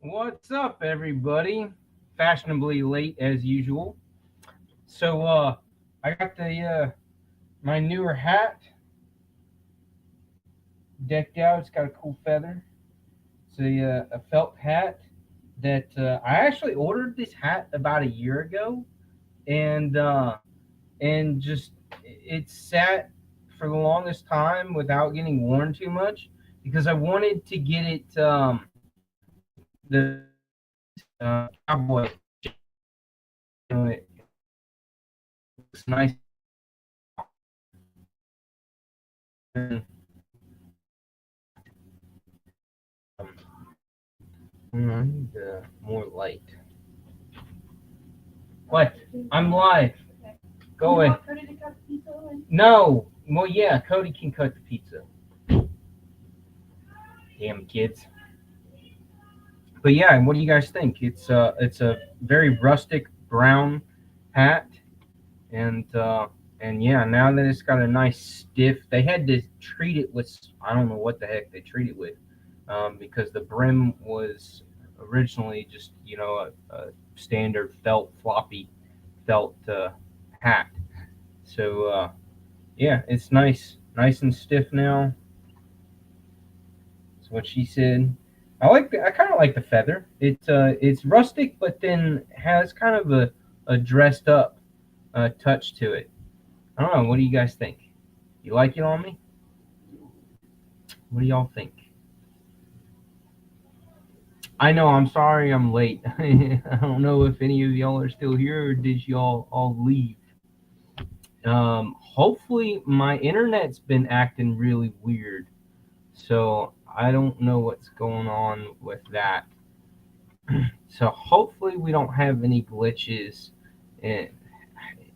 What's up, everybody? Fashionably late as usual. So, I got the my newer hat decked out. It's got a cool feather. It's a felt hat that I actually ordered this hat about a year ago, and just it sat for the longest time without getting worn too much because I wanted to get it the cowboy shape. It looks nice and um, I need more light. What? I'm live. Go away. No. Well, yeah, Cody can cut the pizza. Damn kids. But yeah, what do you guys think? It's a very rustic brown hat, and yeah, now that it's got a nice stiff, they had to treat it with I don't know what the heck they treat it with, because the brim was originally just a standard felt floppy felt hat. So yeah, it's nice and stiff now. That's what she said. I kind of like the feather. It's rustic, but then has kind of a dressed up touch to it. I don't know. What do you guys think? You like it on me? What do y'all think? I know. I'm sorry. I'm late. I don't know if any of y'all are still here or did y'all all leave. Hopefully my internet's been acting really weird, so I don't know what's going on with that. So hopefully we don't have any glitches. And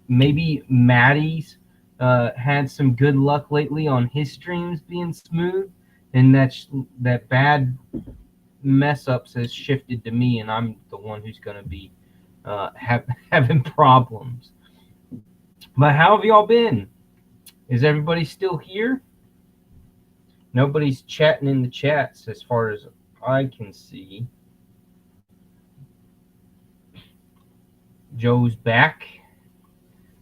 maybe Maddie's had some good luck lately on his streams being smooth, and that bad mess ups has shifted to me, and I'm the one who's going to be having problems. But how have y'all been? Is everybody still here? Nobody's chatting in the chats as far as I can see. Joe's back.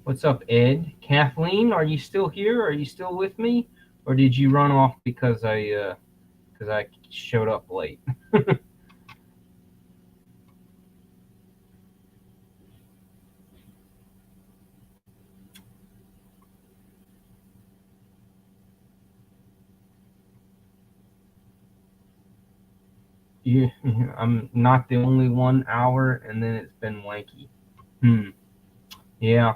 What's up, Ed? Kathleen, are you still here? Are you still with me, or did you run off because I showed up late? Yeah, I'm not the only 1 hour, and then it's been wanky. Hmm. Yeah,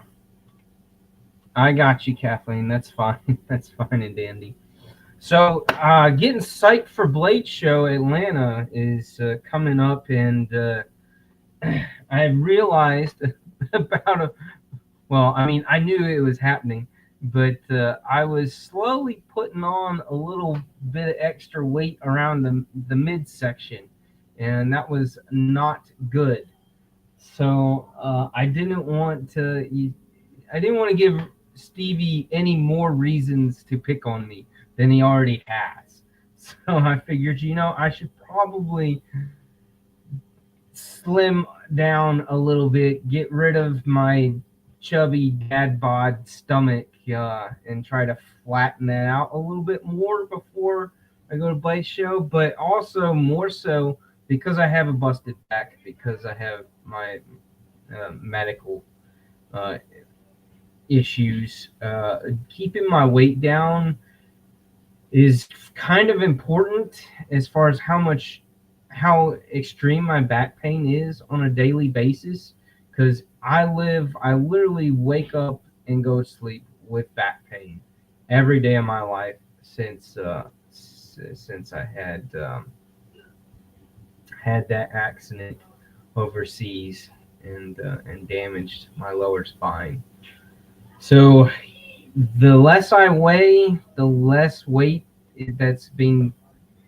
I got you, Kathleen. That's fine. That's fine and dandy. So, getting psyched for Blade Show Atlanta is coming up, and I realized about a well, I mean, I knew it was happening, but I was slowly putting on a little bit of extra weight around the midsection, and that was not good. So I didn't want to give Stevie any more reasons to pick on me than he already has. So I figured, I should probably slim down a little bit, get rid of my chubby dad bod stomach, and try to flatten that out a little bit more before I go to Blaze Show. But also more so because I have a busted back, because I have my medical uh, issues. Keeping my weight down is kind of important as far as how extreme my back pain is on a daily basis, because I literally wake up and go to sleep with back pain every day of my life since I had that accident overseas, and damaged my lower spine. So the less I weigh, the less weight that's being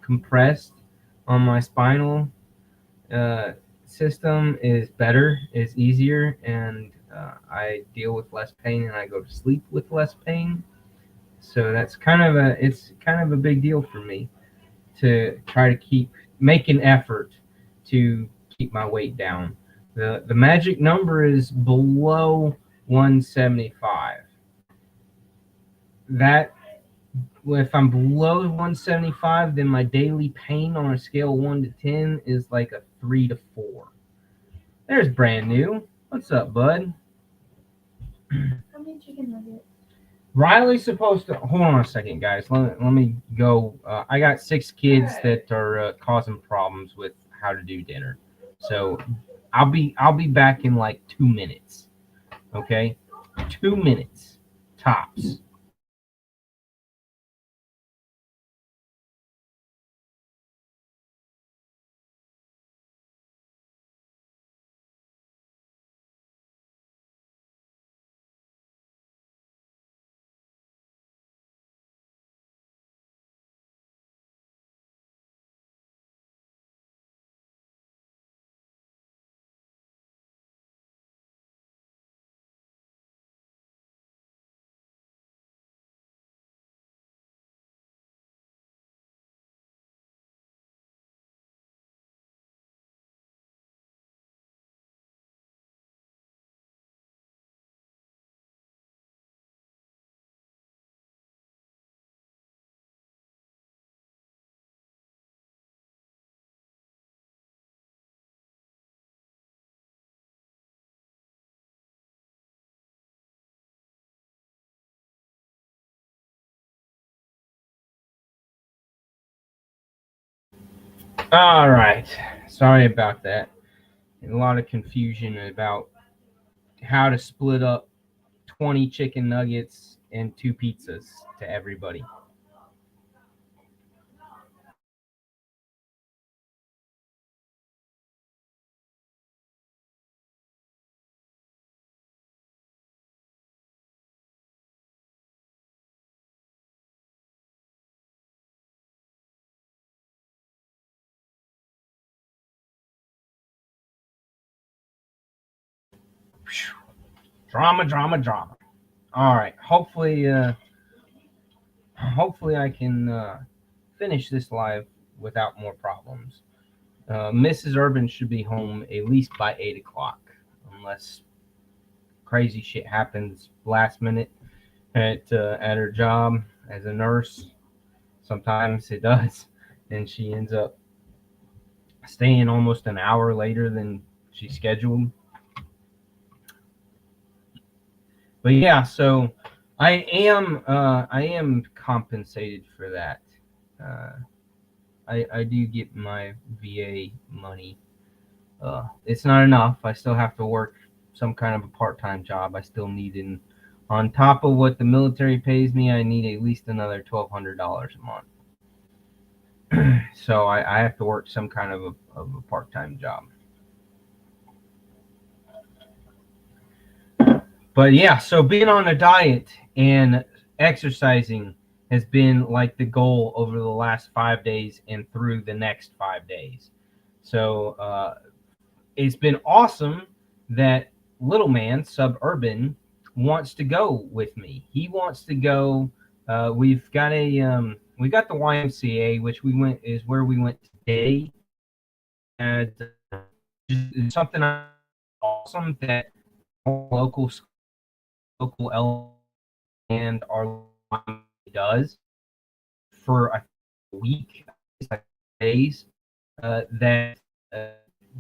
compressed on my spinal uh, system is better, is easier, and I deal with less pain, and I go to sleep with less pain. So it's kind of a big deal for me to try to make an effort to keep my weight down. The magic number is below 175. That if I'm below 175, then my daily pain on a scale of 1 to 10 is like a 3 to 4. There's brand new. What's up, bud? How many chicken nuggets? Riley's supposed to hold on a second, guys. Let me go. I got 6 kids that are causing problems with how to do dinner, so I'll be back in like 2 minutes. Okay, 2 minutes tops. All right. Sorry about that. A lot of confusion about how to split up 20 chicken nuggets and 2 pizzas to everybody. Drama, drama, drama. All right. Hopefully I can finish this live without more problems. Mrs. Urban should be home at least by 8 o'clock, unless crazy shit happens last minute at her job as a nurse. Sometimes it does, and she ends up staying almost an hour later than she scheduled. But yeah, so I am compensated for that. Uh, I do get my VA money. It's not enough. I still have to work some kind of a part-time job. I still need on top of what the military pays me, I need at least another $1,200 a month. So I have to work some kind of a part-time job. But yeah, so being on a diet and exercising has been like the goal over the last 5 days and through the next 5 days. So it's been awesome that little man suburban wants to go with me. He wants to go. We got the YMCA, which we went is where we went today, and just something awesome that local local and our does for a week, like days, that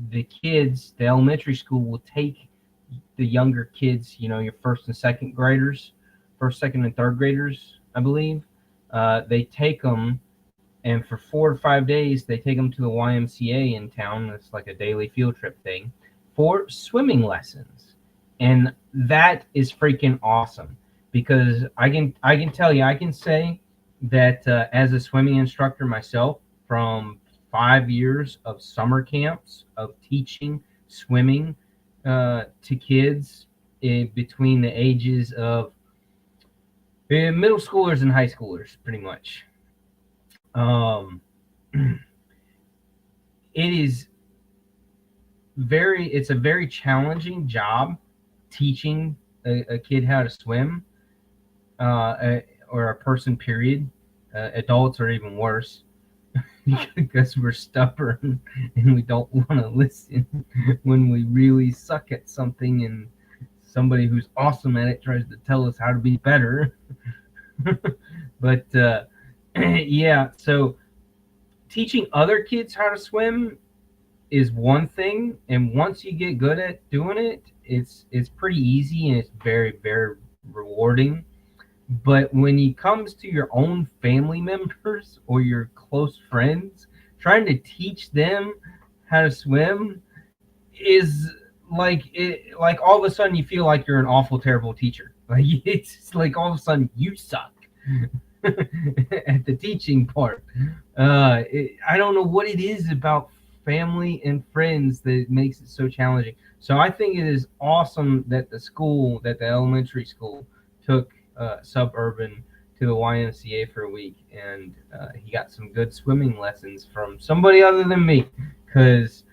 the kids, the elementary school will take the younger kids, your first and second graders, first, second, and third graders, I believe. They take them, and for 4 to 5 days, they take them to the YMCA in town. It's like a daily field trip thing for swimming lessons, and that is freaking awesome because I can tell you, I can say that as a swimming instructor myself, from 5 years of summer camps of teaching swimming to kids between the ages of middle schoolers and high schoolers, pretty much. Um, it is it's a very challenging job teaching a kid how to swim, or a person, period. Adults are even worse. because we're stubborn and we don't want to listen when we really suck at something and somebody who's awesome at it tries to tell us how to be better. But yeah, so teaching other kids how to swim is one thing, and once you get good at doing it, it's pretty easy and it's very, very rewarding. But when it comes to your own family members or your close friends, trying to teach them how to swim is like all of a sudden you feel like you're an awful terrible teacher. Like it's like all of a sudden you suck at the teaching part. I don't know what it is about family and friends that makes it so challenging. So I think it is awesome that the elementary school took Suburban to the YMCA for a week, and he got some good swimming lessons from somebody other than me, because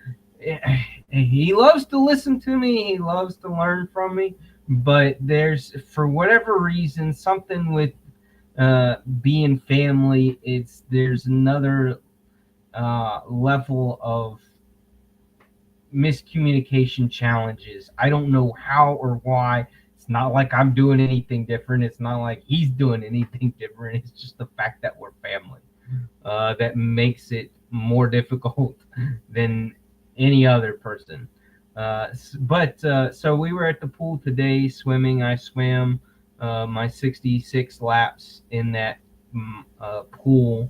he loves to listen to me. He loves to learn from me, but there's, for whatever reason, something with being family. There's another level of miscommunication challenges. I don't know how or why. It's not like I'm doing anything different. It's not like he's doing anything different. It's just the fact that we're family that makes it more difficult than any other person. So we were at the pool today swimming. I swam my 66 laps in that pool.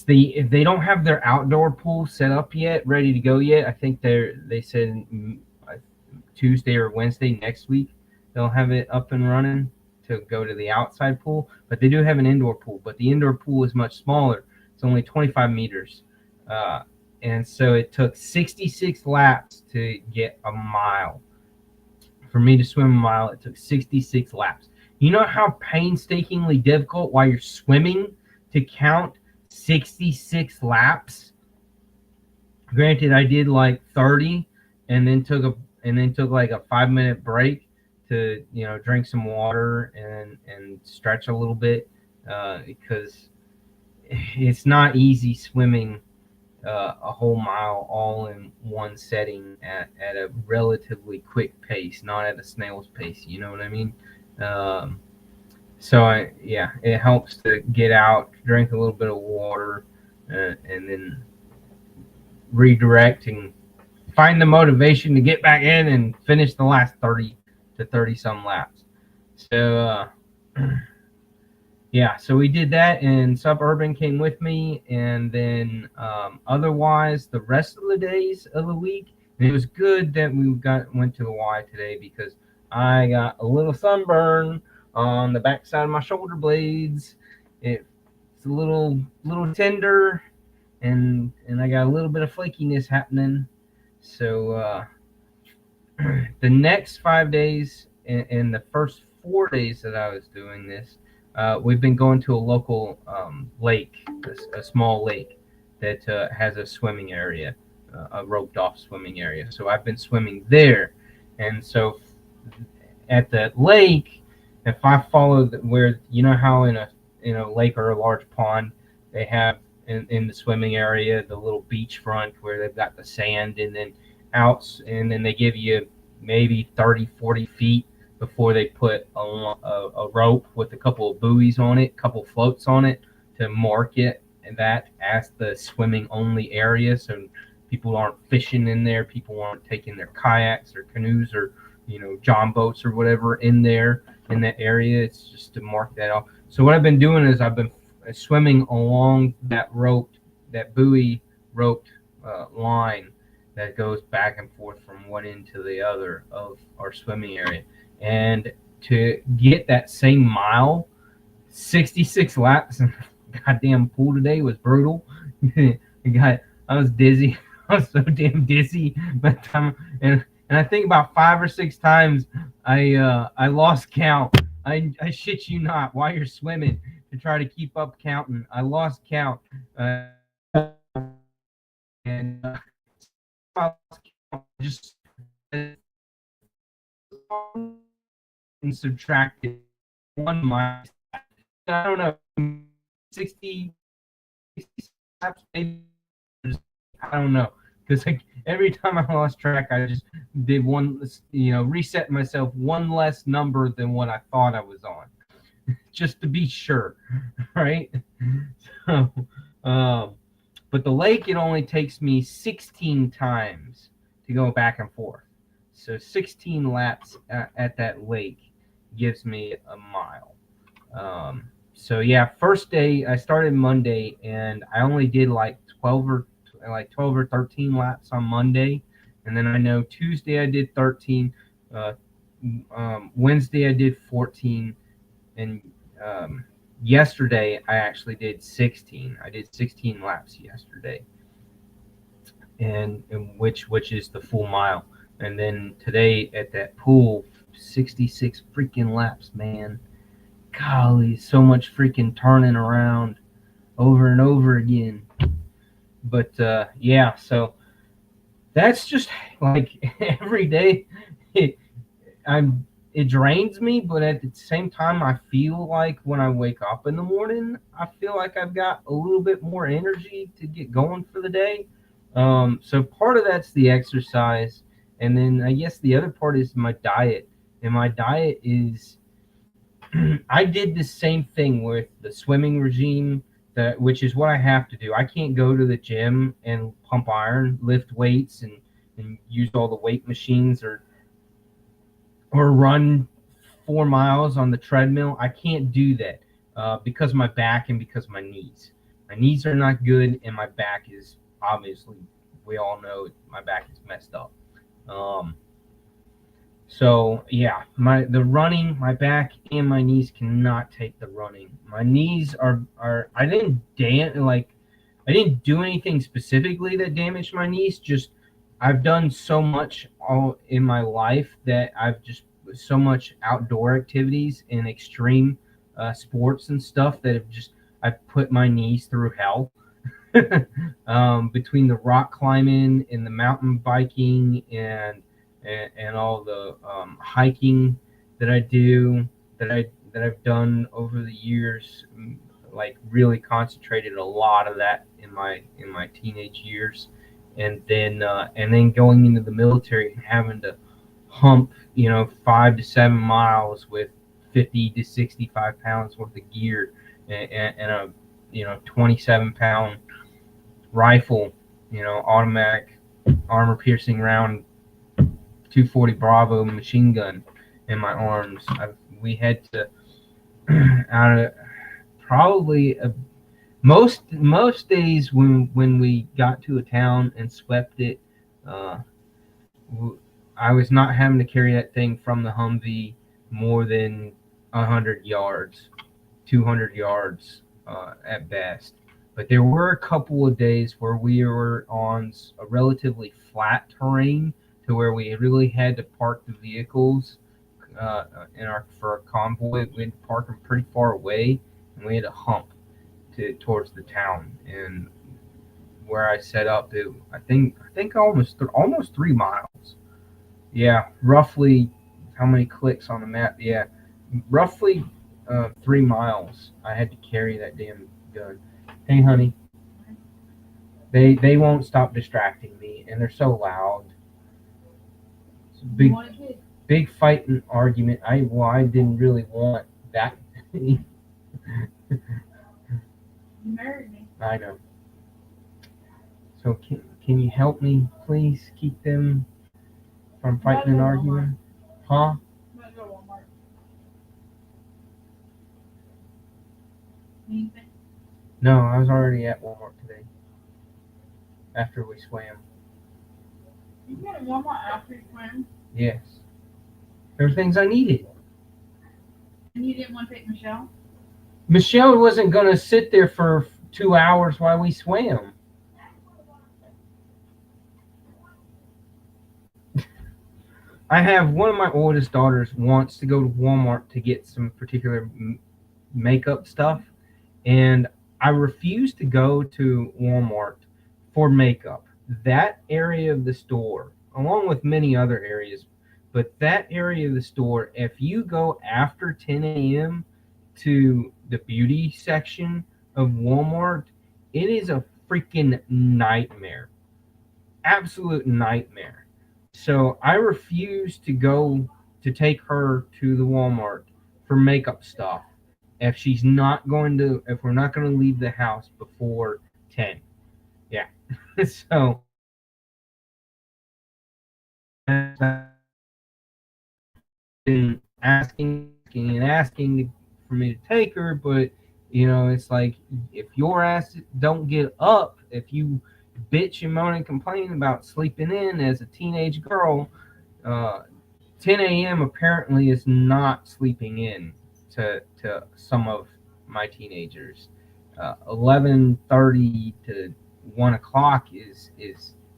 They don't have their outdoor pool set up yet, ready to go yet. I think they said Tuesday or Wednesday next week they'll have it up and running to go to the outside pool. But they do have an indoor pool, but the indoor pool is much smaller. It's only 25 meters, and so it took 66 laps to get a mile. For me to swim a mile, it took 66 laps. You know how painstakingly difficult while you're swimming to count 66 laps? Granted, I did like 30 and then took like a 5-minute break to drink some water and stretch a little bit, because it's not easy swimming a whole mile all in one setting at a relatively quick pace, not at a snail's pace. You know what I mean? So yeah, it helps to get out, drink a little bit of water, and then redirect and find the motivation to get back in and finish the last 30 to 30 some laps. So yeah, so we did that, and Suburban came with me, and then otherwise the rest of the days of the week, and it was good that we went to the Y today, because I got a little sunburn on the backside of my shoulder blades. It's a little tender, and I got a little bit of flakiness happening. So the next 5 days and the first 4 days that I was doing this, we've been going to a local lake, a small lake that has a swimming area, a roped off swimming area. So I've been swimming there, and so at the lake, if I follow where, how in a lake or a large pond they have in the swimming area the little beach front where they've got the sand, and then and then they give you maybe 30-40 feet before they put a rope with a couple of buoys on it, couple floats on it, to mark it and that as the swimming only area, so people aren't fishing in there, people aren't taking their kayaks or canoes or john boats or whatever in there in that area. It's just to mark that off. So what I've been doing is I've been swimming along that buoy roped line that goes back and forth from one end to the other of our swimming area. And to get that same mile, 66 laps in the goddamn pool today was brutal. I was dizzy. I was so damn dizzy by the time, and I think about 5 or 6 times I lost count. I shit you not, while you're swimming, to try to keep up counting, I lost count. And just and subtracted 1 mile. I don't know, 60 laps. Maybe I don't know, because like every time I lost track, I just did one, reset myself one less number than what I thought I was on, just to be sure, right? So, um, but the lake, it only takes me 16 times to go back and forth. So 16 laps at that lake gives me a mile. So yeah, first day I started Monday and I only did like 12 or 13 laps on Monday, and then I know Tuesday I did 13, uh, Wednesday I did 14, and yesterday I actually did 16. I did 16 laps yesterday, and which is the full mile. And then today at that pool, 66 freaking laps, man. Golly, so much freaking turning around over and over again. But yeah, so that's just like every day. It, it drains me, but at the same time, I feel like when I wake up in the morning, I feel like I've got a little bit more energy to get going for the day. So part of that's the exercise, and then I guess the other part is my diet. And my diet is I did the same thing with the swimming regime, which is what I have to do. I can't go to the gym and pump iron, lift weights, and use all the weight machines, or run 4 miles on the treadmill. I can't do that because of my back and because of my knees. My knees are not good, and my back is obviously, we all know my back is messed up. So yeah, the running, my back and my knees cannot take the running. My knees are I didn't I didn't do anything specifically that damaged my knees. Just I've done so much all in my life that I've just so much outdoor activities and extreme sports and stuff that I've put my knees through hell. Between the rock climbing and the mountain biking and all the hiking that I do, that I've done over the years, like really concentrated a lot of that in my teenage years, and then going into the military and having to hump 5 to 7 miles with 50 to 65 pounds worth of gear, and a 27-pound rifle, automatic armor piercing round 240 Bravo machine gun in my arms. We had to out of probably most days when we got to a town and swept it, I was not having to carry that thing from the Humvee more than 100 yards, 200 yards at best. But there were a couple of days where we were on a relatively flat terrain to where we really had to park the vehicles for a convoy. We had to park them pretty far away, and we had to hump towards the town. And where I set up, I think almost 3 miles. Yeah, roughly. How many clicks on the map? Yeah, roughly 3 miles. I had to carry that damn gun. Hey, honey. They won't stop distracting me, and they're so loud. It's a big fighting argument. I didn't really want that. You married me. I know. So can you help me, please? Keep them from fighting and arguing? Huh? Might go to Walmart. Anything? No, I was already at Walmart today. After we swam. You went to Walmart after you swam? Yes. There were things I needed. And you didn't want to take Michelle? Michelle wasn't going to sit there for 2 hours while we swam. I have one of my oldest daughters wants to go to Walmart to get some particular makeup stuff, and I refuse to go to Walmart for makeup. That area of the store, along with many other areas, but that area of the store, if you go after 10 a.m. to the beauty section of Walmart, it is a freaking nightmare. Absolute nightmare. So I refuse to go to take her to the Walmart for makeup stuff if we're not going to leave the house before 10. Yeah. So been asking for me to take her, but it's like if your ass don't get up, if you bitch and moan and complain about sleeping in as a teenage girl, uh, 10 a.m. apparently is not sleeping in to some of my teenagers. 11:30 to 1 o'clock is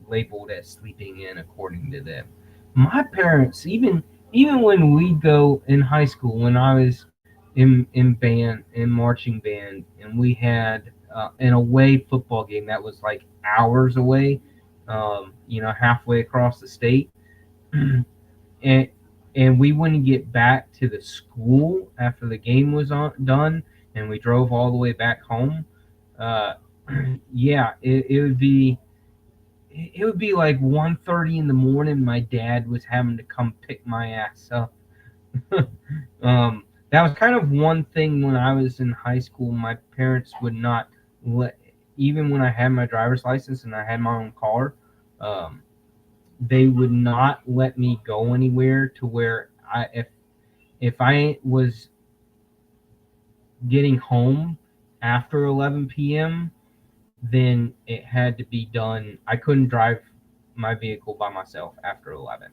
labeled as sleeping in according to them. My parents, even when we go in high school, when I was in marching band, and we had an away football game that was like hours away, halfway across the state. and and we wouldn't get back to the school after the game was done, and we drove all the way back home. uh yeah, it would be like 1:30 in the morning. My dad was having to come pick my ass up. That was kind of one thing when I was in high school. My parents would not let, even when I had my driver's license and I had my own car, um, they would not let me go anywhere to where if I was getting home after 11 p.m., then it had to be done. I couldn't drive my vehicle by myself after 11.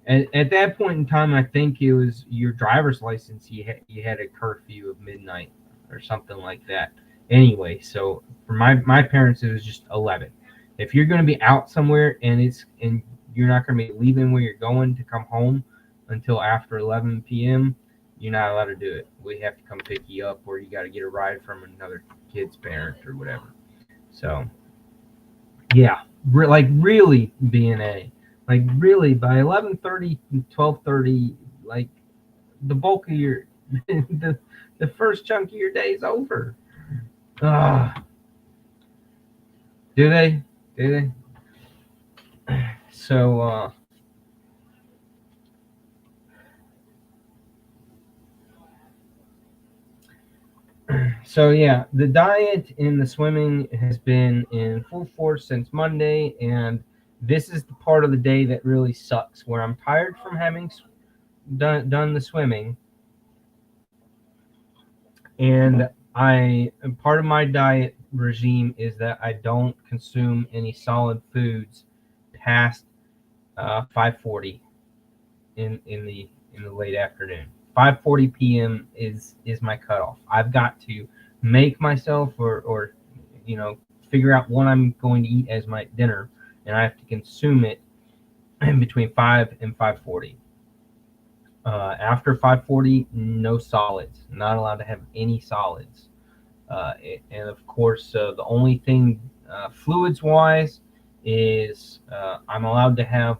At that point in time, I think it was your driver's license. You had a curfew of midnight or something like that. Anyway, so for my parents, it was just 11. If you're going to be out somewhere and you're not going to be leaving where you're going to come home until after 11 p.m., you're not allowed to do it. We have to come pick you up, or you got to get a ride from another kid's parent or whatever. So yeah, like really being like really by 11:30, 12:30, like the bulk of your the first chunk of your day is over. Ah, do they? Do they? So so yeah, the diet and the swimming has been in full force since Monday, and this is the part of the day that really sucks, where I'm tired from having done the swimming, and I part of my diet regime is that I don't consume any solid foods past 5:40 in the late afternoon. 5:40 p.m. is my cutoff. I've got to make myself or figure out what I'm going to eat as my dinner, and I have to consume it in between 5 and 5:40. After 5:40, no solids. Not allowed to have any solids. And of course, the only thing fluids wise is I'm allowed to have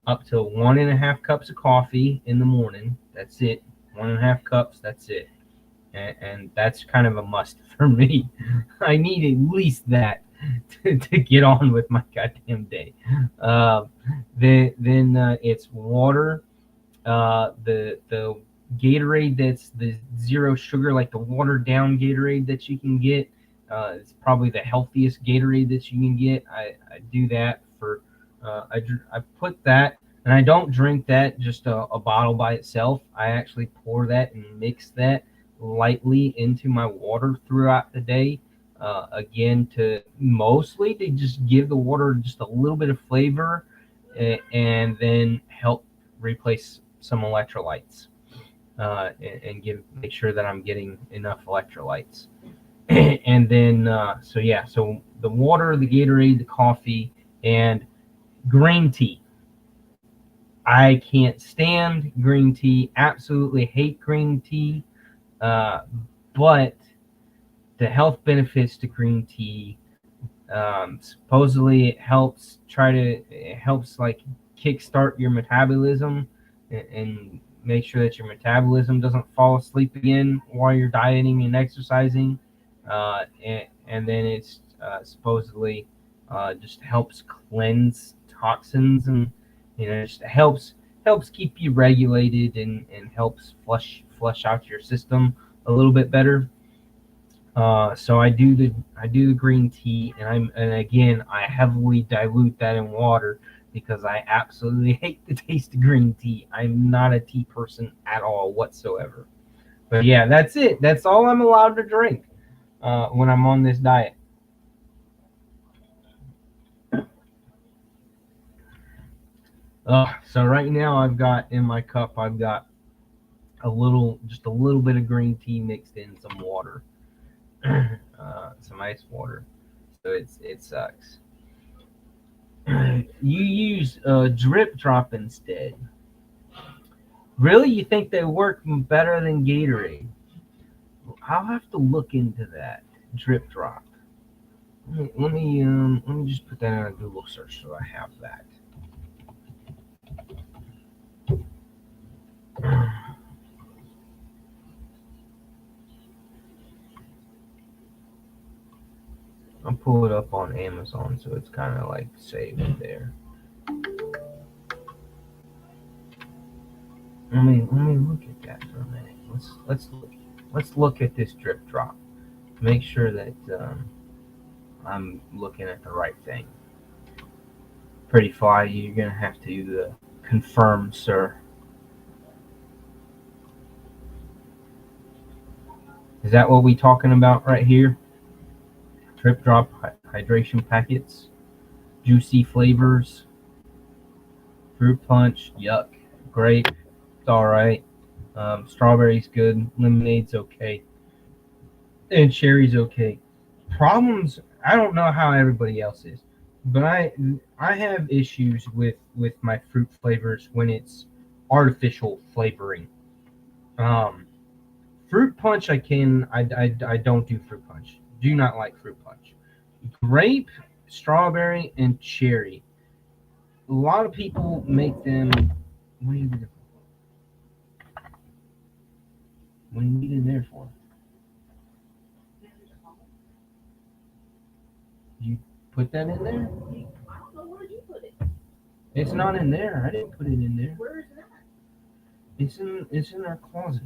up to 1.5 cups of coffee in the morning. That's it. 1.5 cups. That's it. And that's kind of a must for me. I need at least that to get on with my goddamn day. Then it's water. The Gatorade that's the zero sugar, like the watered down Gatorade that you can get. It's probably the healthiest Gatorade that you can get. I do that for. I put that, and I don't drink that just a bottle by itself. I actually pour that and mix that lightly into my water throughout the day. Again, to mostly to just give the water just a little bit of flavor, and then help replace some electrolytes, and make sure that I'm getting enough electrolytes. And then so the water, the Gatorade, the coffee, and green tea. I can't stand green tea. Absolutely hate green tea. Uh, but the health benefits to green tea, supposedly it helps like kickstart your metabolism, and make sure that your metabolism doesn't fall asleep again while you're dieting and exercising. And then it's supposedly just helps cleanse toxins, and just helps keep you regulated, and helps flush out your system a little bit better. So I do the green tea, and again I heavily dilute that in water because I absolutely hate the taste of green tea. I'm not a tea person at all whatsoever. But yeah, that's it. That's all I'm allowed to drink when I'm on this diet. So right now in my cup I've got just a little bit of green tea mixed in some water, some ice water. So it sucks. You use drip drop instead. Really, you think they work better than Gatorade? I'll have to look into that drip drop. Let me just put that in a Google search so I have that. I'll pull it up on Amazon so it's kind of like saved there. Let me look at that for a minute. Let's look at this drip drop. Make sure that I'm looking at the right thing. Pretty Fly, you're gonna have to confirm, sir. Is that what we talking about right here? Drip drop hydration packets, juicy flavors, fruit punch, yuck, grape, it's all right. Strawberry's good, lemonade's okay, and cherry's okay. Problems, I don't know how everybody else is, but I have issues with my fruit flavors when it's artificial flavoring. Um, Fruit punch, I don't do fruit punch. Do not like fruit punch. Grape, strawberry, and cherry. A lot of people make them. What do you what do you need in there for? You put that in there? I don't know where you put it. It's not in there. I didn't put it in there. Where is that? It's in our closet.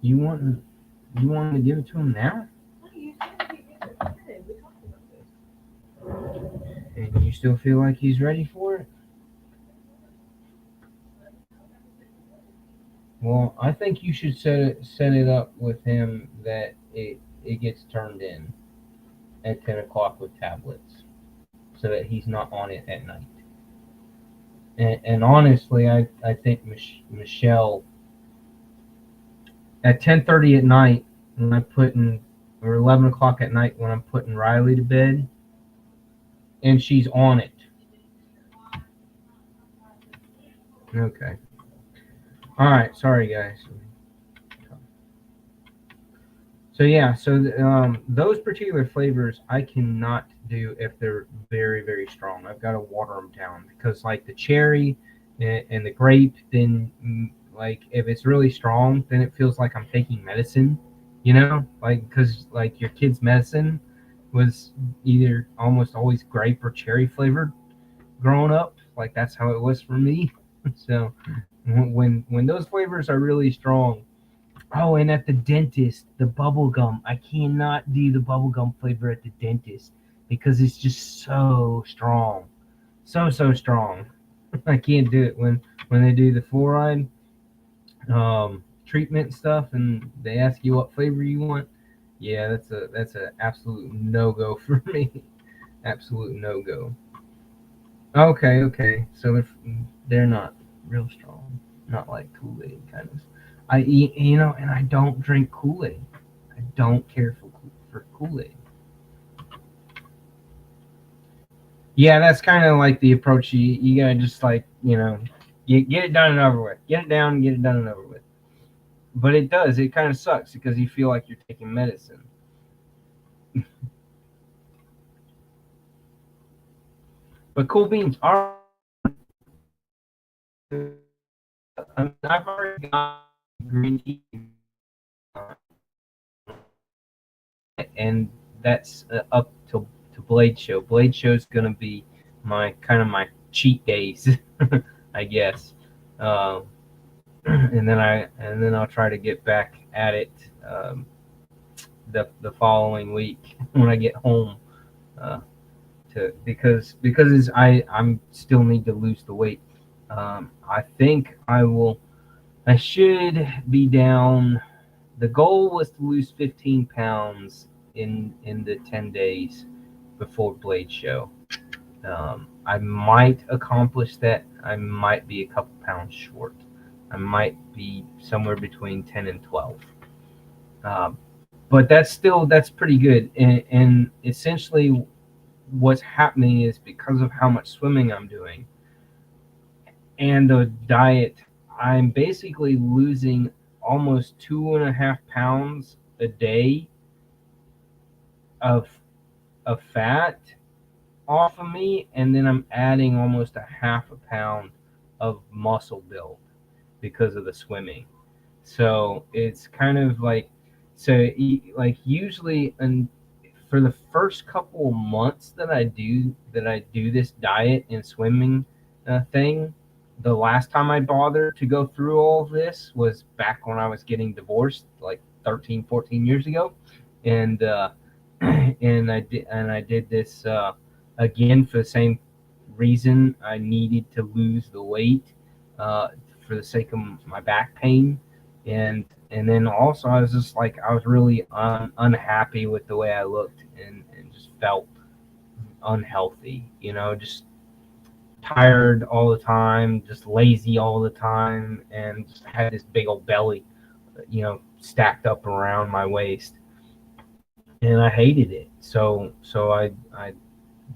You want you want to give it to him now? No, you said he did it today. We talked about this. And you still feel like he's ready for it? Well, I think you should set it up with him that it gets turned in at 10 o'clock with tablets, so that he's not on it at night. And honestly, I think Michelle at 10:30 at night when I'm putting, or 11 o'clock at night when I'm putting Riley to bed, and she's on it. Okay. All right. Sorry, guys. So yeah, those particular flavors I cannot do if they're very very strong. I've got to water them down because like the cherry and the grape, then like if it's really strong, then it feels like I'm taking medicine. Like because like your kid's medicine was either almost always grape or cherry flavored growing up. Like that's how it was for me. So when those flavors are really strong. Oh, and at the dentist, the bubble gum. I cannot do the bubble gum flavor at the dentist because it's just so strong. So strong. I can't do it when they do the fluoride treatment stuff and they ask you what flavor you want. Yeah, that's a absolute no go for me. Absolute no go. Okay. So they're not real strong. Not like Kool-Aid kind of. I eat, and I don't drink Kool-Aid. I don't care for Kool-Aid. Yeah, that's kind of like the approach you gotta just like, get it done and over with. Get it down, get it done and over with. But it does. It kind of sucks because you feel like you're taking medicine. But cool beans are. I've already got green tea. and that's up to Blade Show. Blade Show is gonna be my kind of my cheat days, I guess. Um, and then I'll try to get back at it the following week when I get home. Because I'm still need to lose the weight. I think I should be down. The goal was to lose 15 pounds in the 10 days before Blade Show. I might accomplish that. I might be a couple pounds short. I might be somewhere between 10 and 12. But that's pretty good. And essentially, what's happening is because of how much swimming I'm doing and the diet, I'm basically losing almost 2.5 pounds a day of fat off of me, and then I'm adding almost a half a pound of muscle build because of the swimming. So it's kind of like, like usually, and for the first couple of months that I do this diet and swimming thing, the last time I bothered to go through all of this was back when I was getting divorced, like 13, 14 years ago, and I did this again for the same reason. I needed to lose the weight for the sake of my back pain, and then also I was just like I was really unhappy with the way I looked and just felt unhealthy, just tired all the time, just lazy all the time, and just had this big old belly, stacked up around my waist, and I hated it. So I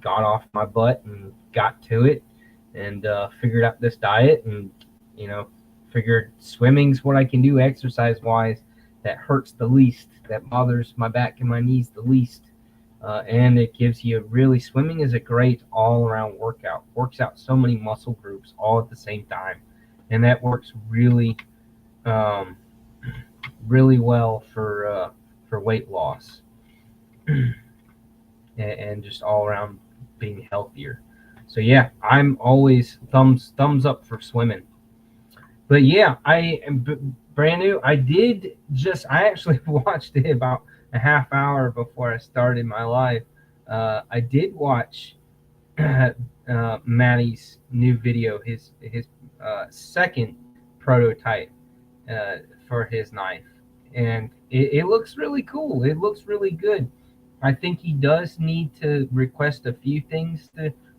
got off my butt and got to it, and figured out this diet, and figured swimming's what I can do exercise wise that hurts the least, that bothers my back and my knees the least. And it gives you swimming is a great all around workout. Works out so many muscle groups all at the same time. And that works really, really well for weight loss and just all around being healthier. So yeah, I'm always thumbs up for swimming. But yeah, I am brand new. I actually watched it about a half hour before I started my live. I did watch Matty's new video, his second prototype for his knife, and it looks really cool. It looks really good. I think he does need to request a few things,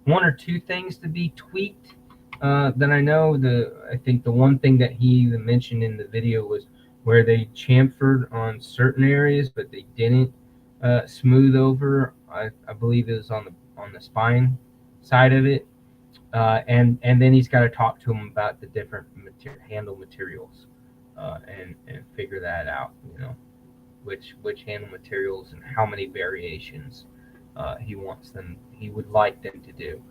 one or two things to be tweaked. Then I think the one thing that he even mentioned in the video was where they chamfered on certain areas, but they didn't smooth over. I believe it was on the spine side of it, and then he's got to talk to him about the different handle materials, and figure that out. Which handle materials and how many variations he would like them to do.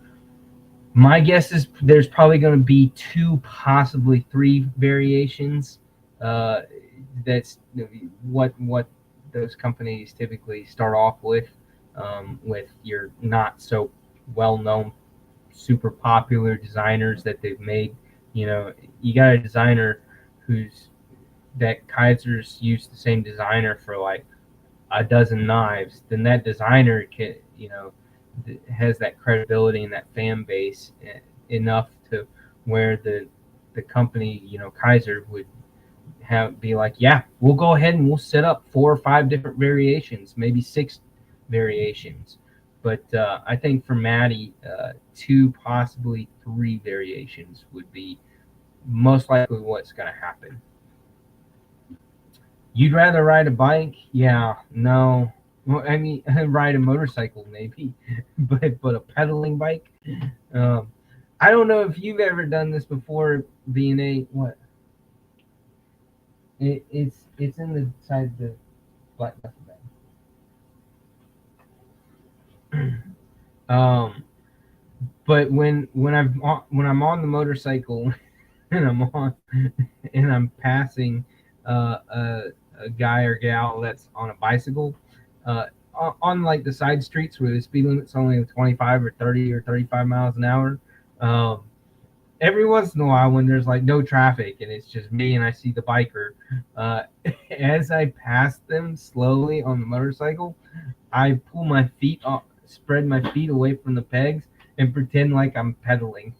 My guess is there's probably going to be 2, possibly 3 variations. That's what those companies typically start off with your not so well-known, super popular designers that they've made. You got a designer that Kaiser's used the same designer for like a dozen knives, then that designer can, has that credibility and that fan base enough to where the company, Kaiser would be like, yeah, we'll go ahead and we'll set up 4 or 5 different variations, maybe 6 variations. But I think for Matty, 2, possibly 3 variations would be most likely what's going to happen. You'd rather ride a bike? Yeah, no. Well, I mean, ride a motorcycle maybe, but a pedaling bike. I don't know if you've ever done this before. Being a what? It's in the side of the black duffel bag. But when I'm on the motorcycle and I'm passing a guy or gal that's on a bicycle, on like the side streets where the speed limit's only 25 or 30 or 35 miles an hour. Um, every once in a while, when there's like no traffic and it's just me and I see the biker, uh, as I pass them slowly on the motorcycle, I pull my feet off, spread my feet away from the pegs, and pretend like I'm pedaling.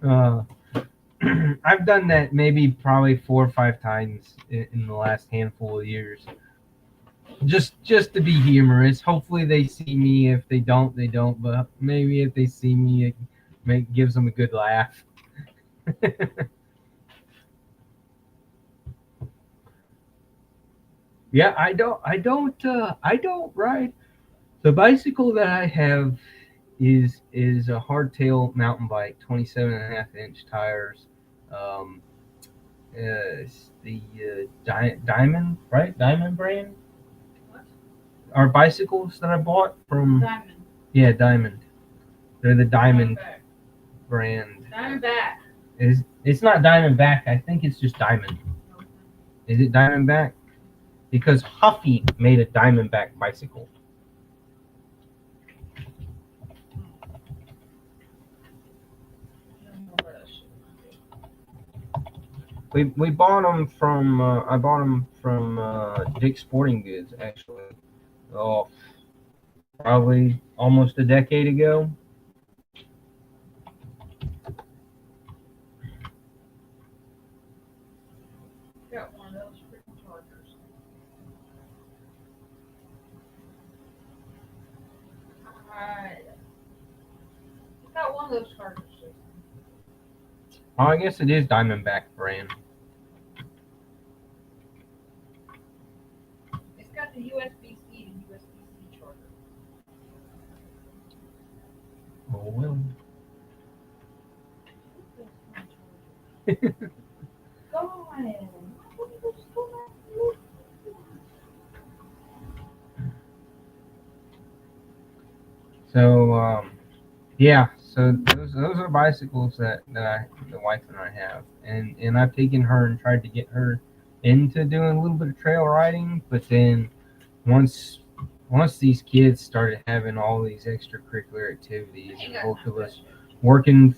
uh, I've done that maybe probably 4 or 5 times in the last handful of years. Just to be humorous. Hopefully they see me. If they don't, they don't. But maybe if they see me, gives them a good laugh. Yeah, I don't ride. The bicycle that I have is a hardtail mountain bike, 27.5 inch tires. Um, it's the Diamond, right? Diamond brand. What? Our bicycles that I bought from, Diamond. yeah, Diamond. They're the Diamond Diamondback. brand. Diamondback. It's not Diamondback. I think it's just Diamond. Is it Diamondback? Because Huffy made a Diamondback bicycle. We bought them from I bought them from Dick's Sporting Goods actually. Oh, probably almost a decade ago. Got one of those freaking chargers. Alright. Got one of those chargers. Oh, I guess it is Diamondback brand. It's got the USB-C to USB-C charger. Oh well. Go ahead. So yeah, so those are bicycles that the wife and I have, and I've taken her and tried to get her into doing a little bit of trail riding, but then once these kids started having all these extracurricular activities and both of us working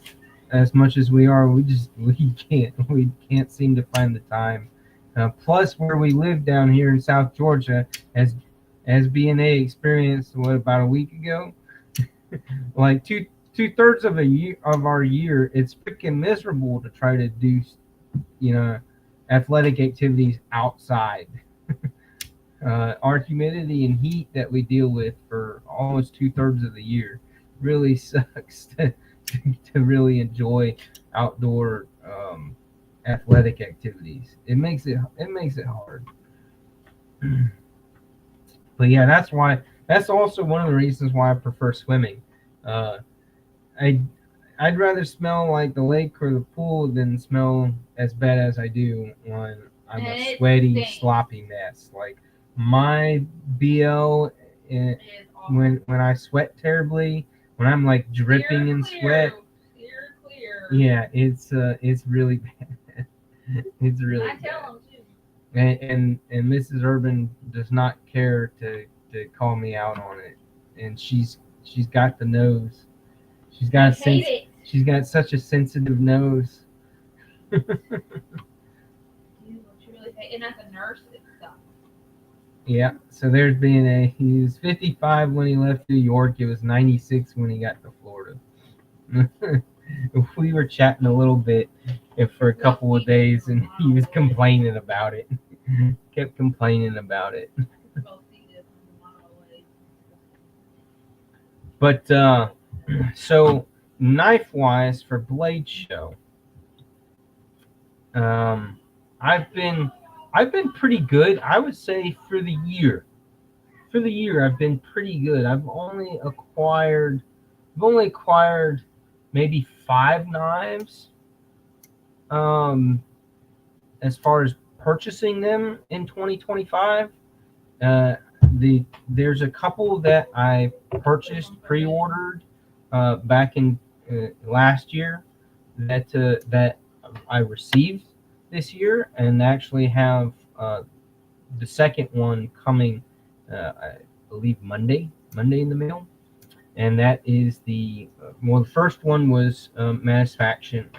as much as we are, we can't seem to find the time. Plus, where we live down here in South Georgia, as BNA experienced about a week ago, like two-thirds of our year, it's freaking miserable to try to do, athletic activities outside. Our humidity and heat that we deal with for almost two-thirds of the year really sucks to really enjoy outdoor athletic activities. It makes it hard. But yeah, that's also one of the reasons why I prefer swimming. Uh, I'd rather smell like the lake or the pool than smell as bad as I do when I'm a sweaty, sloppy mess. Like my BO, when I sweat terribly, when I'm like dripping in sweat, yeah, it's really bad. It's really bad. I tell them too. And Mrs. Urban does not care to call me out on it, and she's got the nose. She's got such a sensitive nose. And as a nurse, it sucks. Yeah. So there's BNA. He was 55 when he left New York. It was 96 when he got to Florida. We were chatting a little bit for a couple of days, and he was complaining about it. Kept complaining about it. But so knife wise for Blade Show, I've been pretty good. I would say for the year I've been pretty good. I've only acquired maybe 5 knives. As far as purchasing them in 2025, there's a couple that I purchased pre-ordered back in last year that I received this year, and actually have the second one coming, I believe Monday in the mail, and that is the the first one was not Mass Factions,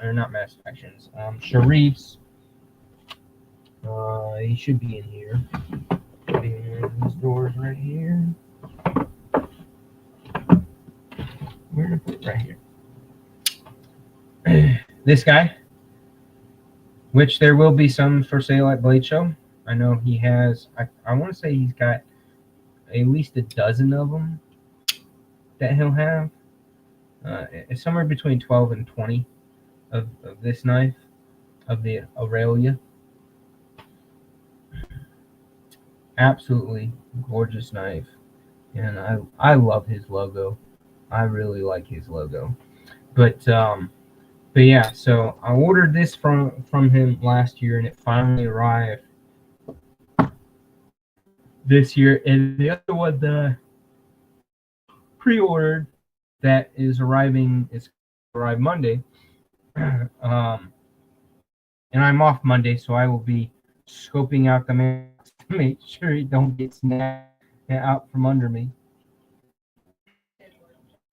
Sharif's. He should be in here. These doors right here. Where to put it? Right here. This guy, which there will be some for sale at Blade Show. I know he has. I want to say he's got at least a dozen of them that he'll have. It's somewhere between 12 and 20 of this knife, of the Aurelia. Absolutely gorgeous knife, and I love his logo. I really like his logo. But yeah, so I ordered this from him last year, and it finally arrived this year. And the other one that I pre-ordered that is arrive Monday. And I'm off Monday, so I will be scoping out the mail to make sure it don't get snapped out from under me.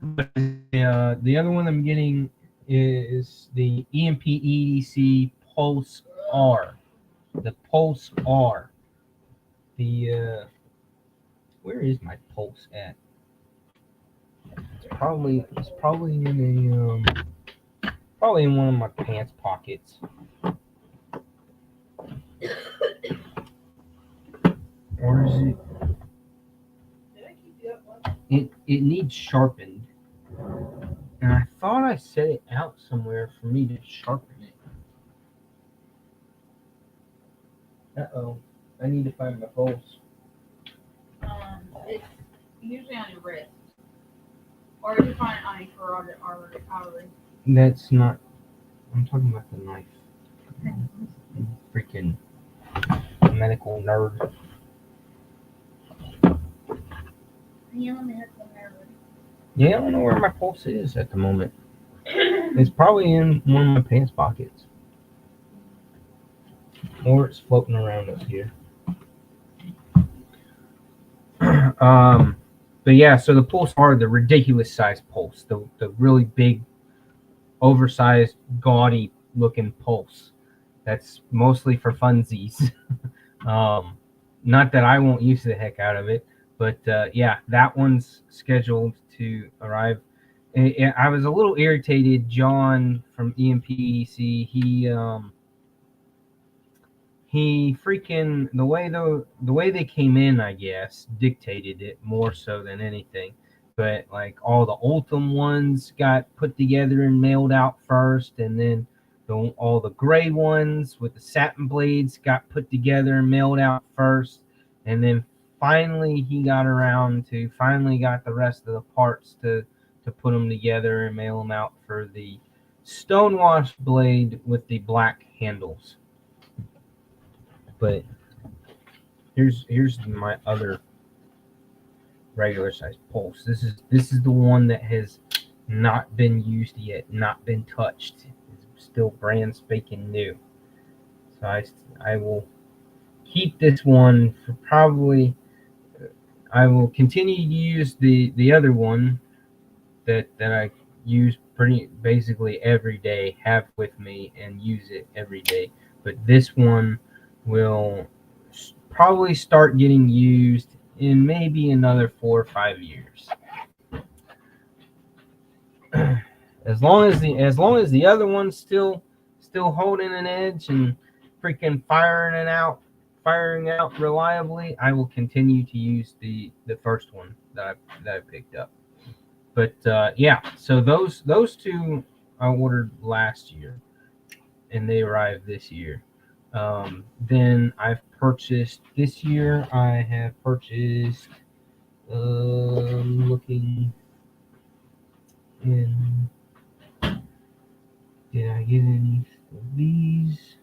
But the other one I'm getting is the EMP EDC Pulse R. The Pulse R. The where is my Pulse at? It's probably in probably in one of my pants pockets. Or is it? Did I keep you up one? It needs sharpened, and I thought I set it out somewhere for me to sharpen it. Uh-oh, I need to find my pulse. It's usually on your wrist. Or you find it on your carotid artery. That's not. I'm talking about the knife. Freaking medical nerd. Yeah, I don't know where my pulse is at the moment. It's probably in one of my pants pockets. Or it's floating around up here. But yeah, so the pulse are the ridiculous sized pulse, the really big, oversized, gaudy looking pulse. That's mostly for funsies. Not that I won't use the heck out of it, but yeah, that one's scheduled to arrive. I was a little irritated. John from EMPEC, he freaking the way they came in, I guess, dictated it more so than anything. But like all the Ultim ones got put together and mailed out first, and then all the gray ones with the satin blades got put together and mailed out first, and then finally he got the rest of the parts to put them together and mail them out for the Stonewash blade with the black handles. But here's my other regular size pulse. This is the one that has not been used yet, not been touched. It's still brand spanking new. So I will keep this one for probably. I will continue to use the other one that I use pretty basically every day, have with me and use it every day. But this one will probably start getting used in maybe another 4 or 5 years. As long as the other one's still holding an edge and freaking firing out reliably, I will continue to use the first one that I picked up. But yeah, so those two I ordered last year, and they arrived this year. Then I've purchased this year. I have purchased. Looking in. Did I get any of these?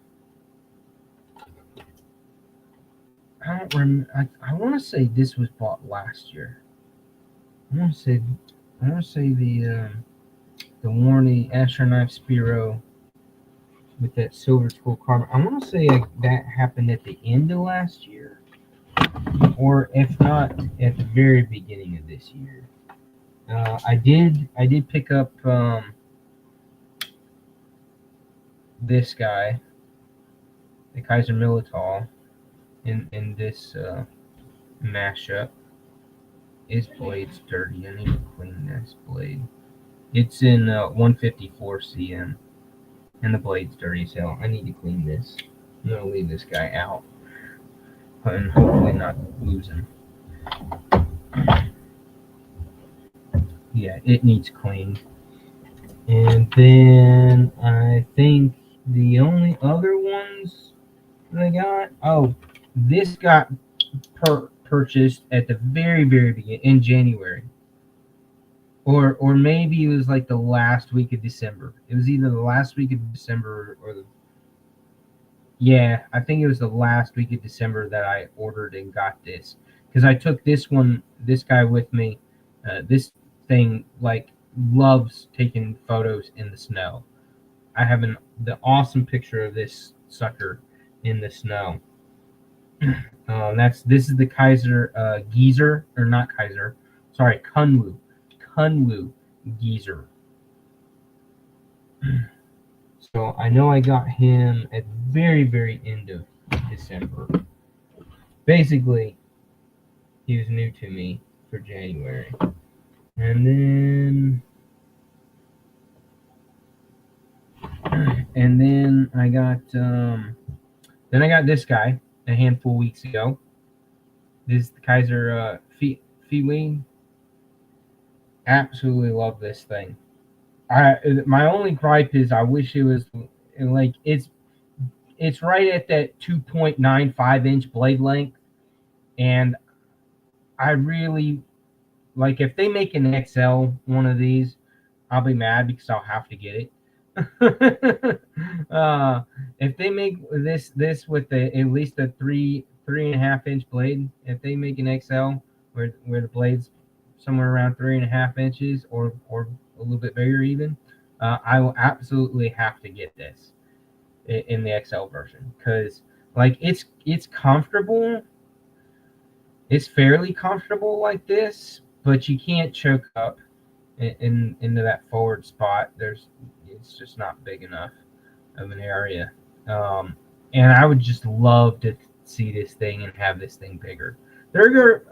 I don't remember. I want to say this was bought last year. I want to say the Warney Asher Knife Spiro with that silver skull carbon. I want to say that happened at the end of last year, or if not, at the very beginning of this year. I did pick up this guy, the Kaiser Milital, in this mashup. His blade's dirty. I need to clean this blade. It's in 154 cm, and the blade's dirty, so I need to clean this. I'm gonna leave this guy out, and hopefully not lose him. Yeah, it needs cleaned. And then I think the only other ones that I got. Oh, this got purchased at the very beginning in January, or maybe it was like the last week of December. It was either the last week of December or the yeah, I think it was the last week of December that I ordered and got this because I took this guy with me. This thing like loves taking photos in the snow. I have the awesome picture of this sucker in the snow. This is the Kaiser Geezer, or not Kaiser, sorry, Kunwu Geezer. So I know I got him at very end of December. Basically, he was new to me for January, and then I got this guy a handful of weeks ago. This is the Kaiser Feeween. Absolutely love this thing. My only gripe is I wish it was like it's right at that 2.95 inch blade length, and I really like if they make an XL one of these, I'll be mad because I'll have to get it. If they make this with at least a 3.5 inch blade, if they make an XL where the blade's somewhere around 3.5 inches or a little bit bigger even, I will absolutely have to get this in the XL version because like it's comfortable. It's fairly comfortable like this, but you can't choke up into that forward spot. It's just not big enough of an area. And I would just love to see this thing and have this thing bigger. The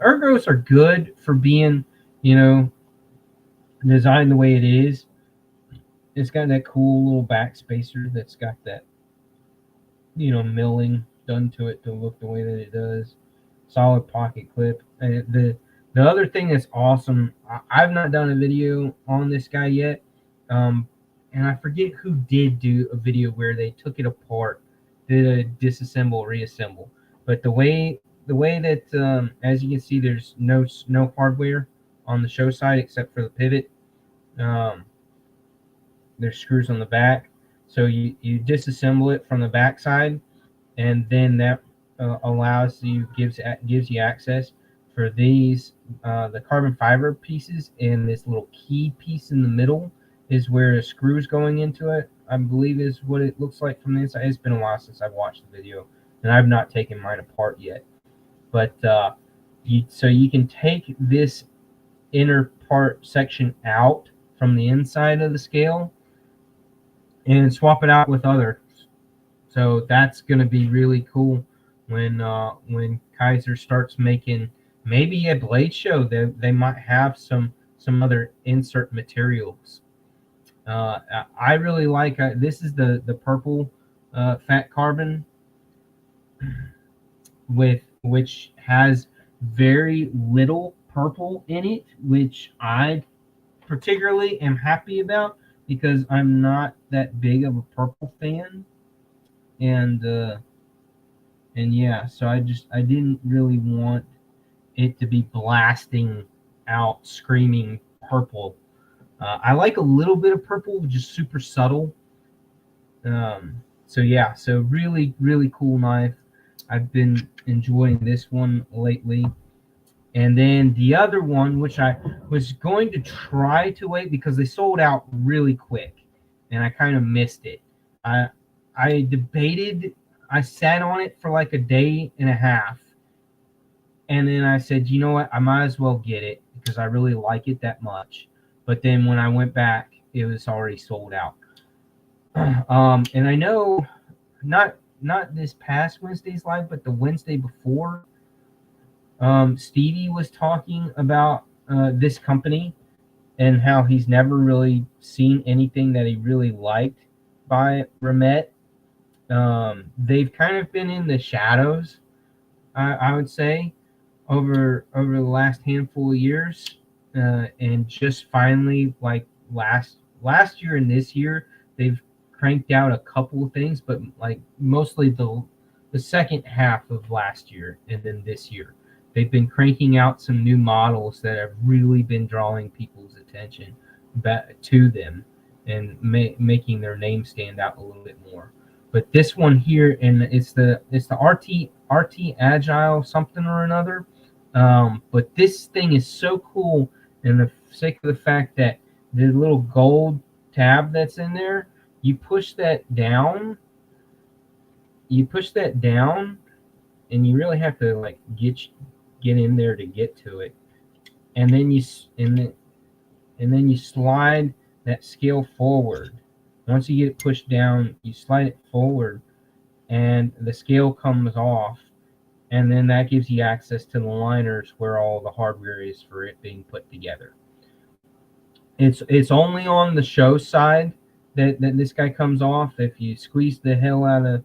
ergos are good for being, designed the way it is. It's got that cool little back spacer that's got that, milling done to it to look the way that it does. Solid pocket clip. And the other thing that's awesome, I've not done a video on this guy yet, and I forget who did do a video where they took it apart, did a disassemble, reassemble. But the way that, as you can see, there's no hardware on the show side except for the pivot. There's screws on the back, so you disassemble it from the back side, and then that gives you access for these the carbon fiber pieces, and this little key piece in the middle is where a screw is going into it. I believe is what it looks like from the inside. It's been a while since I've watched the video, and I've not taken mine apart yet. But you can take this inner part section out from the inside of the scale and swap it out with others. So that's going to be really cool when Kaiser starts making maybe a blade show. They might have some other insert materials. I really like this is the purple fat carbon which has very little purple in it, which I particularly am happy about because I'm not that big of a purple fan, and yeah, so I didn't really want it to be blasting out screaming purple. I like a little bit of purple, just super subtle. So yeah, so really cool knife. I've been enjoying this one lately. And then the other one, which I was going to try to wait because they sold out really quick, and I kind of missed it. I debated. I sat on it for like a day and a half, And then I said, you know what, I might as well get it because I really like it that much. But then when I went back, it was already sold out. And I know not this past Wednesday's live, but the Wednesday before, Stevie was talking about this company and how he's never really seen anything that he really liked by Remet. They've kind of been in the shadows, I would say, over the last handful of years, and just finally, like last year and this year, they've cranked out a couple of things, but like mostly the second half of last year and then this year, they've been cranking out some new models that have really been drawing people's attention back to them and making their name stand out a little bit more. But this one here, and it's the RT Agile something or another. But this thing is so cool, in the sake of the fact that the little gold tab that's in there, you push that down, and you really have to like get in there to get to it, and then you slide that scale forward. Once you get it pushed down, you slide it forward, and the scale comes off, and then that gives you access to the liners where all the hardware is for it being put together. It's only on the show side that this guy comes off. If you squeeze the hell out of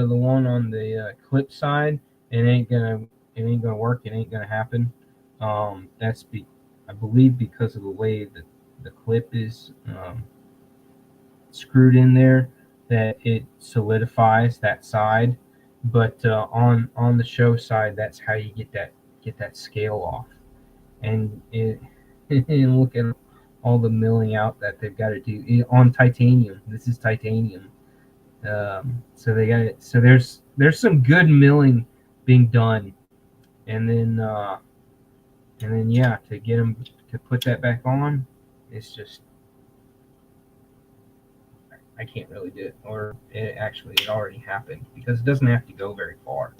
the one on the clip side, it ain't gonna work. It ain't gonna happen. I believe because of the way that the clip is screwed in there, that it solidifies that side. But on the show side, that's how you get that scale off. And and look at all the milling out that they've got to do on titanium. This is titanium, so they got it. So there's some good milling being done, and then yeah, to get them to put that back on, it's just I can't really do it, or it already happened because it doesn't have to go very far.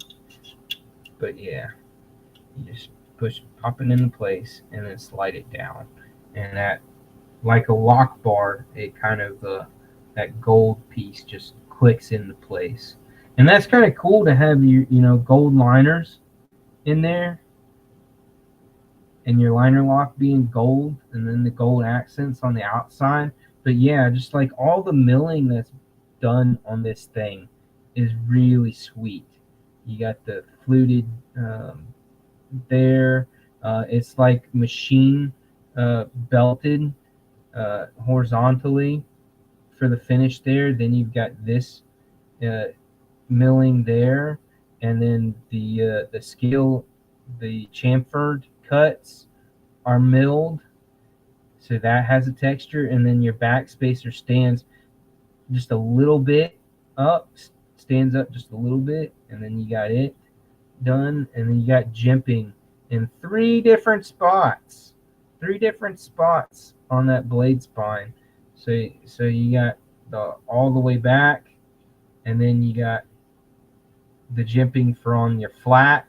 But yeah, you just pop it into place, and then slide it down, and that, like a lock bar, it kind of that gold piece just clicks into place, and that's kind of cool to have your gold liners in there, and your liner lock being gold, and then the gold accents on the outside. But yeah, just like all the milling that's done on this thing is really sweet. You got the fluted there. It's like machine belted horizontally for the finish there. Then you've got this milling there, and then the scale, the chamfered cuts are milled, so that has a texture. And then your backspacer stands just a little bit up, stands up just a little bit, and then you got it done. And then you got jimping in three different spots on that blade spine. So you got all the way back, and then you got the jimping for on your flat,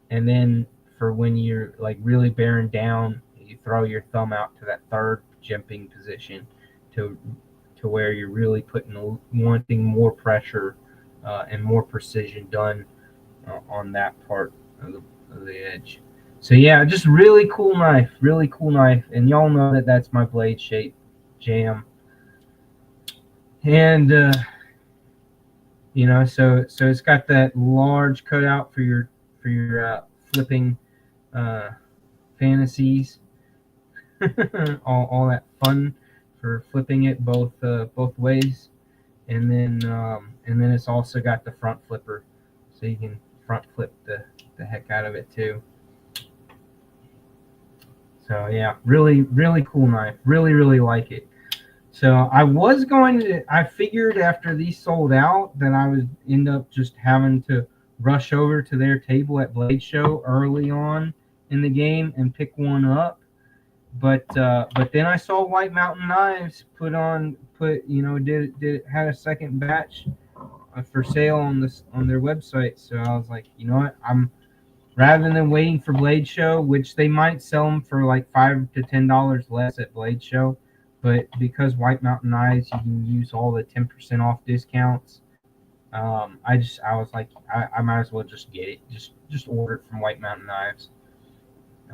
and then for when you're like really bearing down, you throw your thumb out to that third jimping position to where you're really wanting more pressure and more precision done on that part of the edge. So yeah, just really cool knife, and y'all know that that's my blade shape jam. And so it's got that large cutout for your flipping fantasies, all that fun for flipping it both ways, and then it's also got the front flipper, so you can front flip the heck out of it too. So yeah, really cool knife. Really like it. So I figured after these sold out that I would end up just having to rush over to their table at Blade Show early on in the game and pick one up. But then I saw White Mountain Knives had a second batch for sale on their website. So I was like, you know what, rather than waiting for Blade Show, which they might sell them for like $5 to $10 less at Blade Show, but because White Mountain Knives, you can use all the 10% off discounts. I was like, I might as well just get it, just order it from White Mountain Knives.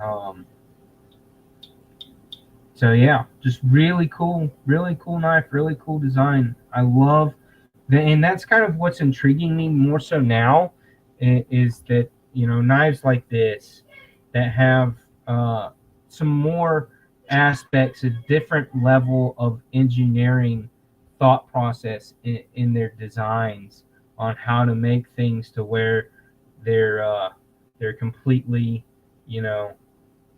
Um, so yeah, just really cool knife, really cool design. I love and that's kind of what's intriguing me more so now, is that knives like this that have some more aspects, a different level of engineering thought process in their designs on how to make things to where they're completely you know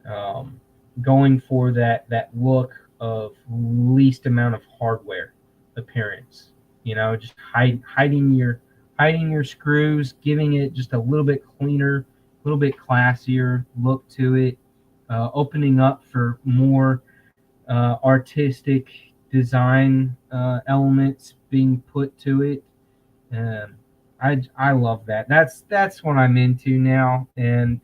um, going for that look of least amount of hardware appearance. Just hiding your screws, giving it just a little bit cleaner, a little bit classier look to it, opening up for more artistic design elements being put to it. Um, I love that. That's what I'm into now. And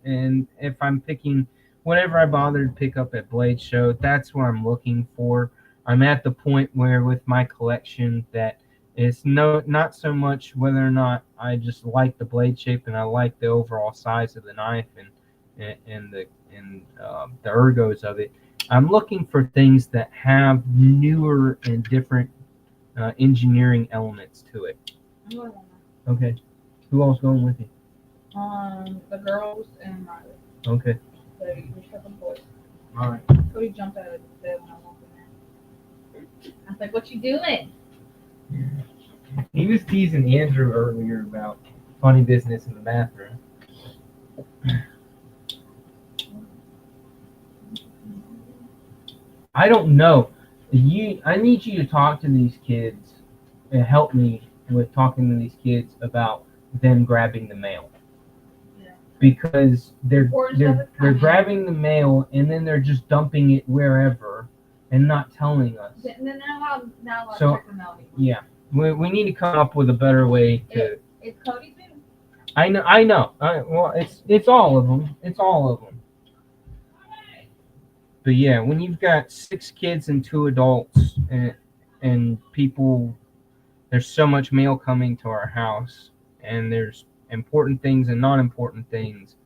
if I'm picking whatever I bother to pick up at Blade Show, that's what I'm looking for. I'm at the point where with my collection that it's not so much whether or not I just like the blade shape and I like the overall size of the knife and the ergos of it. I'm looking for things that have newer and different engineering elements to it. I'm going on Okay. Who else going with you? the girls and Riley. Okay. We took them boys. All right. Cody jumped out of bed when I walked in there. I was like, "What you doing?" He was teasing Andrew earlier about funny business in the bathroom. I don't know. I need you to talk to these kids and help me with talking to these kids about them grabbing the mail. Yeah. Because they're Reports of it they're coming. grabbing the mail and then they're just dumping it wherever and not telling us. And then now So- check the melody. Yeah, we need to come up with a better way to. It's Cody too. I know. Well, it's all of them. It's all of them. But yeah, when you've got 6 kids and 2 adults and people, there's so much mail coming to our house, and there's important things and not important things,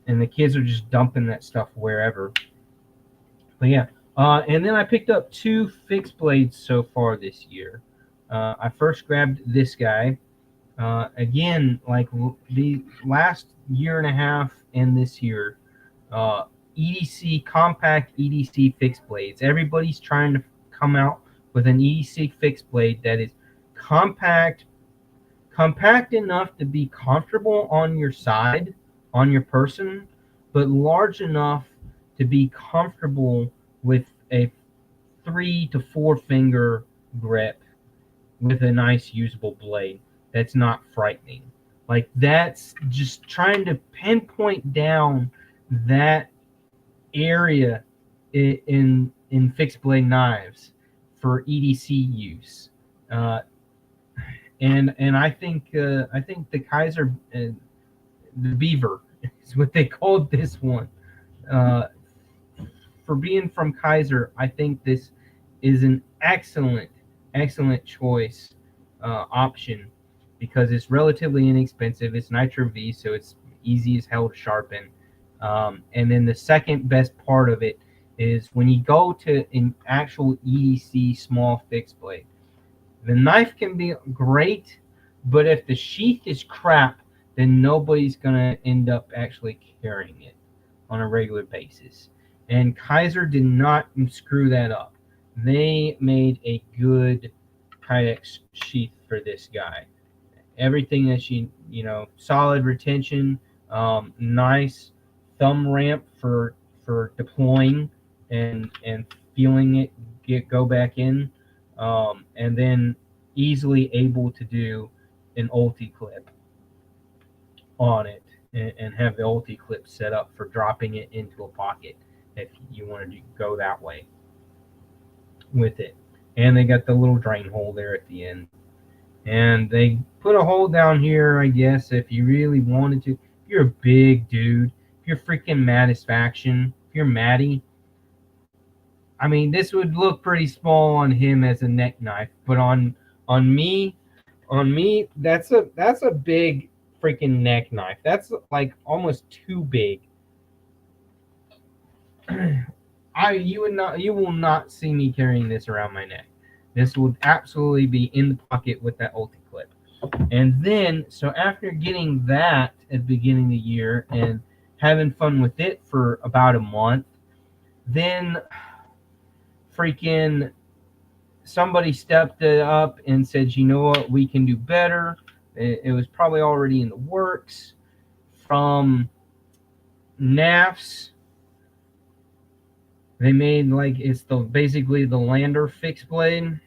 and the kids are just dumping that stuff wherever. But yeah, and then I picked up 2 fixed blades so far this year. I first grabbed this guy. Again, like the last year and a half and this year, EDC compact EDC fixed blades. Everybody's trying to come out with an EDC fixed blade that is compact enough to be comfortable on your side, on your person, but large enough to be comfortable with a 3 to 4 finger grip with a nice usable blade that's not frightening. Like, that's just trying to pinpoint down that area in fixed blade knives for EDC use. And I think the Kaiser, the Beaver is what they called this one. For being from Kaiser, I think this is an excellent choice option because it's relatively inexpensive. It's Nitro V, so it's easy as hell to sharpen. And then the second best part of it is when you go to an actual EDC small fixed blade, the knife can be great, but if the sheath is crap, then nobody's going to end up actually carrying it on a regular basis. And Kaiser did not screw that up. They made a good Kydex sheath for this guy. Everything that solid retention, nice thumb ramp for deploying and feeling it go back in, and then easily able to do an ulti clip on it and have the ulti clip set up for dropping it into a pocket if you wanted to go that way with it. And they got the little drain hole there at the end. And they put a hole down here, I guess, if you really wanted to. If if you're a big dude, if you're freaking Mattisfaction, if you're Matty, I mean, this would look pretty small on him as a neck knife, but on me, that's a big freaking neck knife. That's like almost too big. You will not see me carrying this around my neck. This would absolutely be in the pocket with that ulti clip. And then, so after getting that at the beginning of the year and having fun with it for about a month, then freaking somebody stepped it up and said, you know what, we can do better. It was probably already in the works from NAFs. They made like it's basically the lander fixed blade,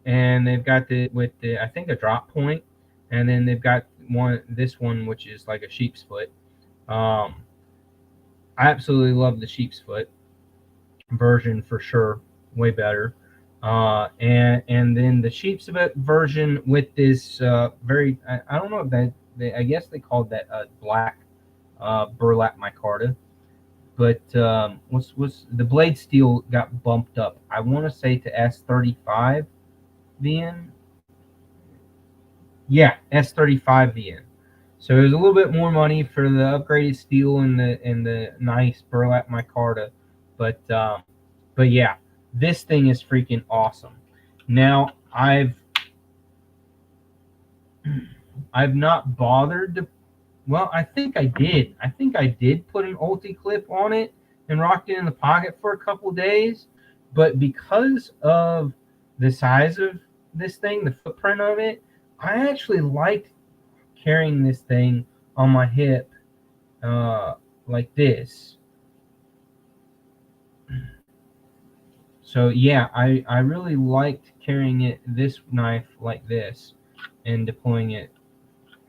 and they've got with the I think a drop point, and then they've got this one which is like a sheep's foot. I absolutely love the sheep's foot version for sure, way better. And then the sheep's foot version with this very I don't know if I guess they called that black burlap micarta. But what's the blade steel got bumped up? I want to say to S35 VN. Yeah, S35 VN. So there's a little bit more money for the upgraded steel and the nice burlap micarta, but yeah, this thing is freaking awesome. Now I've not bothered to. Well, I think I did. I think I did put an ulti clip on it and rocked it in the pocket for a couple days. But because of the size of this thing, the footprint of it, I actually liked carrying this thing on my hip like this. So yeah, I really liked carrying this knife like this and deploying it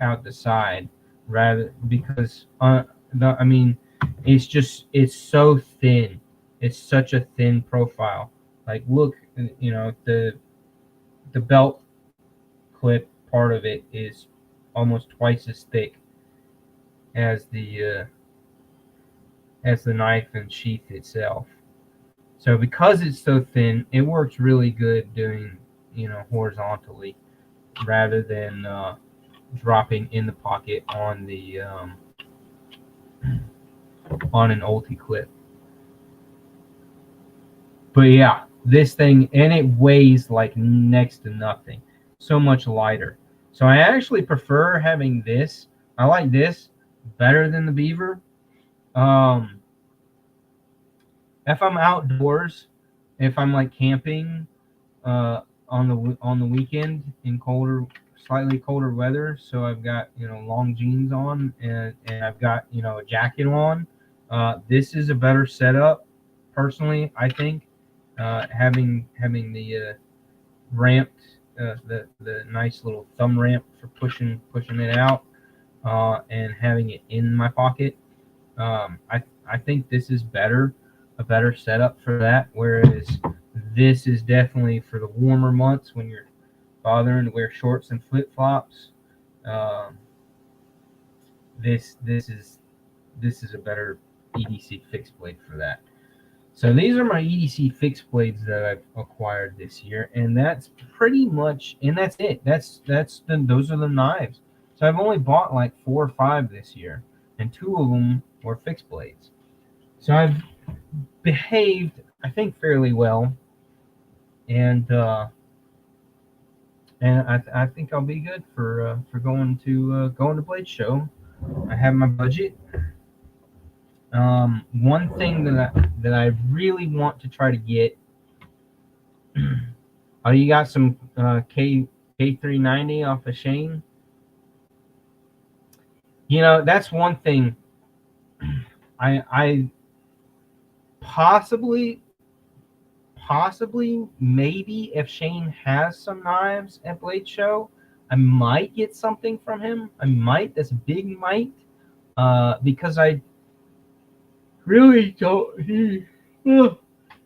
out the side. Rather because I mean it's so thin, it's such a thin profile. Like look, you know, the belt clip part of it is almost twice as thick as the knife and sheath itself. So because it's so thin, it works really good doing, you know, horizontally rather than dropping in the pocket on the on an ulti clip. But yeah, this thing, and it weighs like next to nothing, so much lighter. So I actually prefer having this. I like this better than the Beaver. If I'm outdoors, if I'm like camping on the weekend in slightly colder weather, so I've got, you know, long jeans on and I've got, you know, a jacket on, this is a better setup personally, I think. Having the ramped the nice little thumb ramp for pushing it out, and having it in my pocket, I think this is a better setup for that, whereas this is definitely for the warmer months when you're bothering to wear shorts and flip-flops. This is a better EDC fixed blade for that. So these are my EDC fixed blades that I've acquired this year, and that's pretty much, and that's it. Those are the knives. So I've only bought like 4 or 5 this year, and 2 of them were fixed blades. So I've behaved, I think, fairly well, and I think I'll be good for going to Blade Show. I have my budget. One thing that I really want to try to get. Oh, you got some K390 off of Shane? You know, that's one thing. I possibly, maybe if Shane has some knives at Blade Show, I might get something from him. I might. That's a big might. Because I really don't need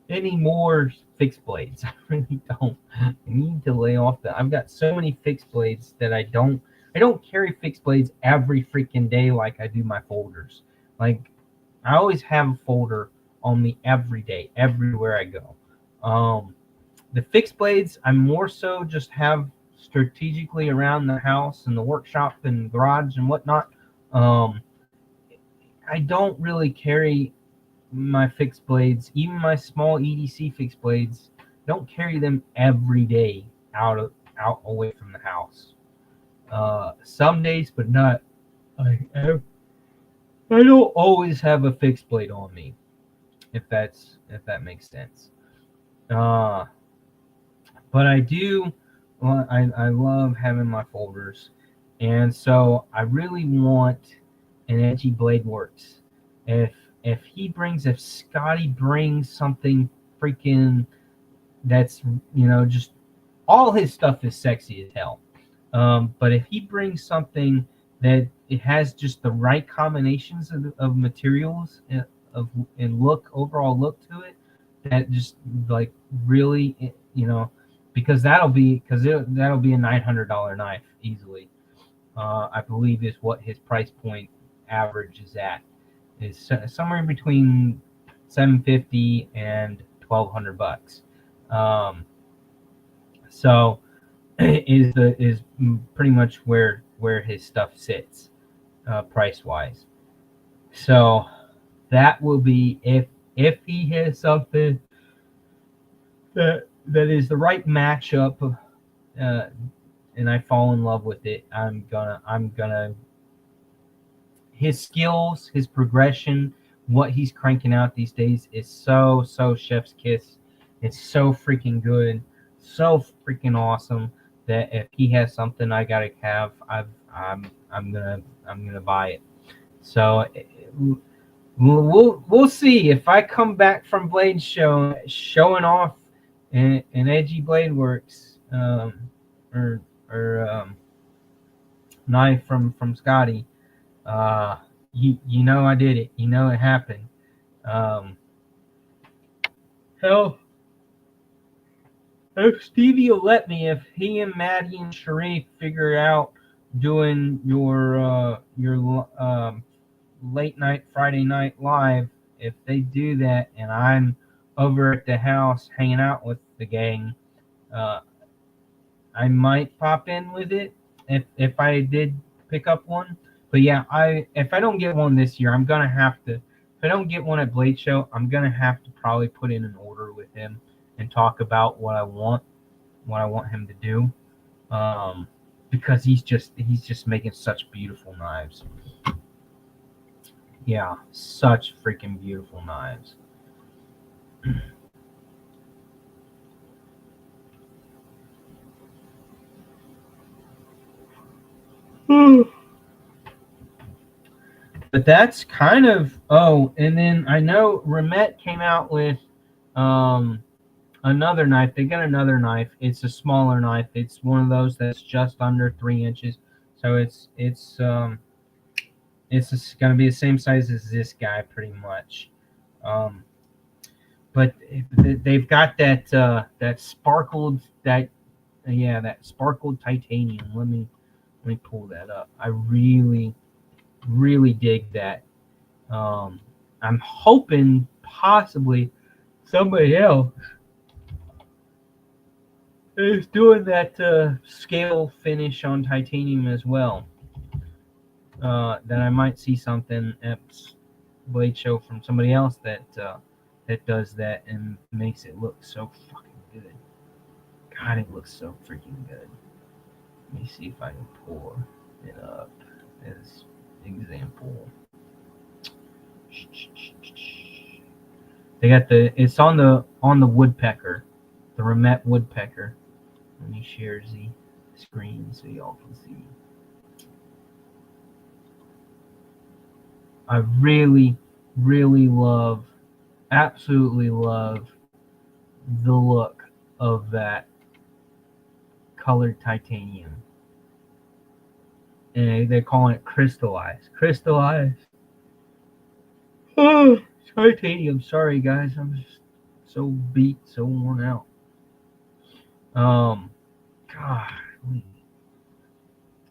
any more fixed blades. I really don't. I need to lay off I've got so many fixed blades that I I don't carry fixed blades every freaking day like I do my folders. Like I always have a folder on me every day, everywhere I go. The fixed blades, I more so just have strategically around the house and the workshop and garage and whatnot. Um, I don't really carry my fixed blades, even my small EDC fixed blades. Don't carry them every day out away from the house. Some days, but not. I don't always have a fixed blade on me, if that makes sense. Uh, but I do. Well, I love having my folders, and so I really want an Edgy Blade Works. If Scotty brings something freaking that's just all his stuff is sexy as hell. But if he brings something that it has just the right combinations of materials and overall look to it, that just like really, because that'll be a $900 knife easily. I believe is what his price point average is at. Is somewhere in between $750 and $1,200. So is pretty much where his stuff sits price wise. So that will be if he has something that is the right matchup, and I fall in love with it. I'm gonna his skills, his progression, what he's cranking out these days is so chef's kiss. It's so freaking good, so freaking awesome that if he has something I gotta have, I'm gonna buy it. So we'll see if I come back from Blade Show showing off an Edgy Blade Works or knife from Scotty. You know I did it. You know it happened. Hell, if Stevie will let me, if he and Maddie and Sharif figure out doing your late night Friday night live, if they do that and I'm over at the house hanging out with the gang, I might pop in with it if I did pick up one. But yeah, if I don't get one this year, I'm gonna have to. If I don't get one at Blade Show, I'm gonna have to probably put in an order with him and talk about what I want him to do. Because he's just making such beautiful knives. Yeah, such freaking beautiful knives. But that's kind of and then I know Remet came out with another knife. They got another knife. It's a smaller knife. It's one of those that's just under 3 inches. So it's going to be the same size as this guy pretty much. But they've got that sparkled that sparkled titanium. Let me pull that up. I really dig that. I'm hoping possibly somebody else is doing that scale finish on titanium as well. That I might see something at Blade Show from somebody else that does that and makes it look so fucking good. God, it looks so freaking good. Let me see if I can pull it up as example. They got it's on the woodpecker, the Remet woodpecker. Let me share the screen so y'all can see. I really love, absolutely love the look of that colored titanium. And they're calling it crystallized. Oh, titanium. Sorry, guys. I'm just so beat, so worn out. God.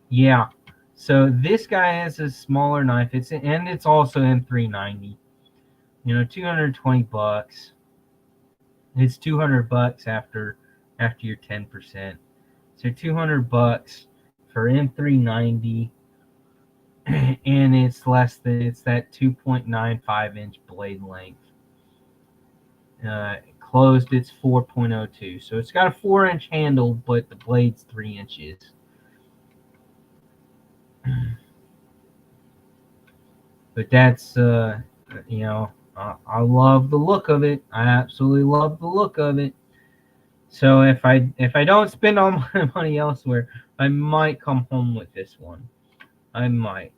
Yeah. So this guy has a smaller knife. It's also M390. You know, $220. It's $200 after your 10%. So $200 for M390, and it's that 2.95 inch blade length. Closed, it's 4.02. So it's got a 4-inch handle, but the blade's 3 inches. But that's you know, I love the look of it. I absolutely love the look of it. So if I don't spend all my money elsewhere, I might come home with this one. I might.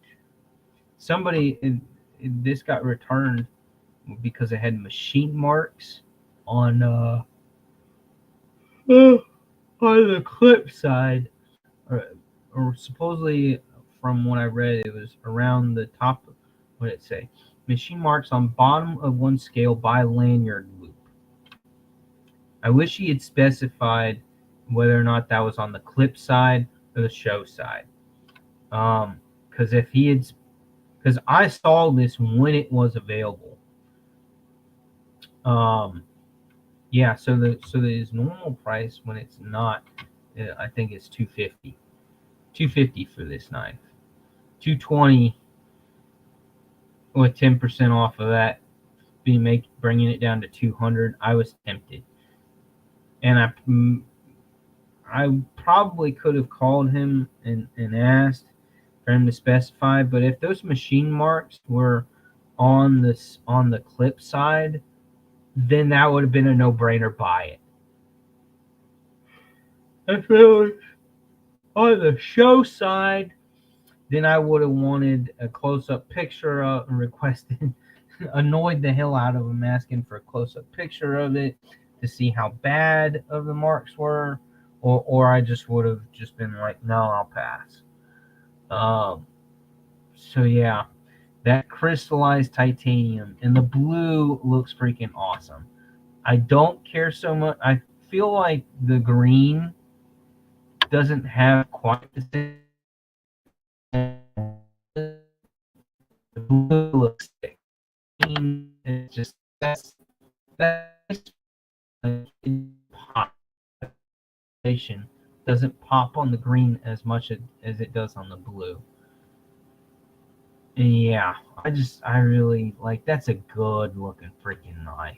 This got returned because it had machine marks on on the clip side, or supposedly from what I read, it was around the top. What did it say? Machine marks on bottom of one scale by lanyard loop. I wish he had specified whether or not that was on the clip side or the show side. Because if he had, because I saw this when it was available. Yeah. So his normal price when it's not, I think it's $250. $250 for this knife. $220 with 10% off of that, bringing it down to $200. I was tempted, and I probably could have called him and asked for him to specify. But if those machine marks were on the clip side, then that would have been a no-brainer. Buy it. If it was on the show side, then I would have wanted a close-up picture of and requested, annoyed the hell out of him, asking for a close-up picture of it to see how bad of the marks were, or I just would have just been like, no, I'll pass. So yeah, that crystallized titanium and the blue looks freaking awesome. I don't care so much. I feel like the green doesn't have quite the same. The blue looks sick. It's just that's population doesn't pop on the green as much as it does on the blue. And yeah, I really like, that's a good looking freaking knife.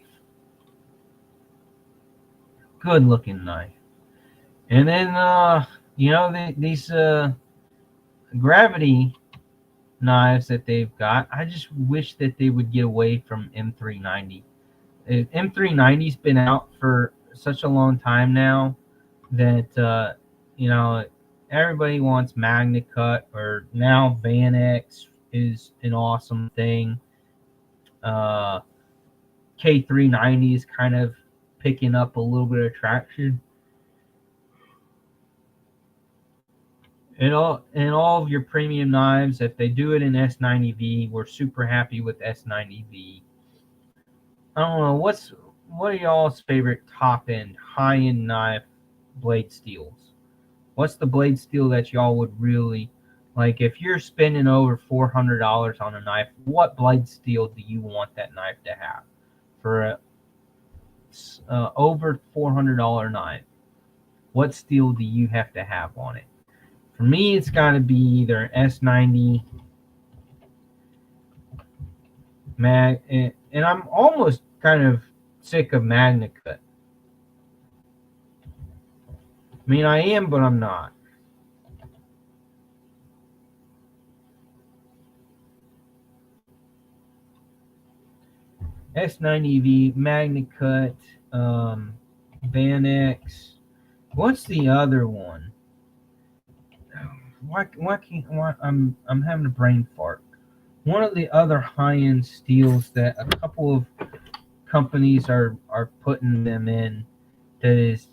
Good looking knife. And then you know, these gravity knives that they've got, I just wish that they would get away from M390. M390's been out for such a long time now that you know, everybody wants MagnaCut, or now VanX is an awesome thing. K390 is kind of picking up a little bit of traction. And all of your premium knives, if they do it in S90V, we're super happy with S90V. I don't know, what are y'all's favorite top end, high end knife blade steels? What's the blade steel that y'all would really like? If you're spending over $400 on a knife, what blade steel do you want that knife to have for a over $400 knife? What steel do you have to have on it? For me, it's got to be either S90 mag, and I'm almost kind of sick of MagnaCut. I mean, I am, but I'm not. S90V, MagnaCut, VanX. What's the other one? Why I'm having a brain fart. One of the other high-end steels that a couple of companies are putting them in, that is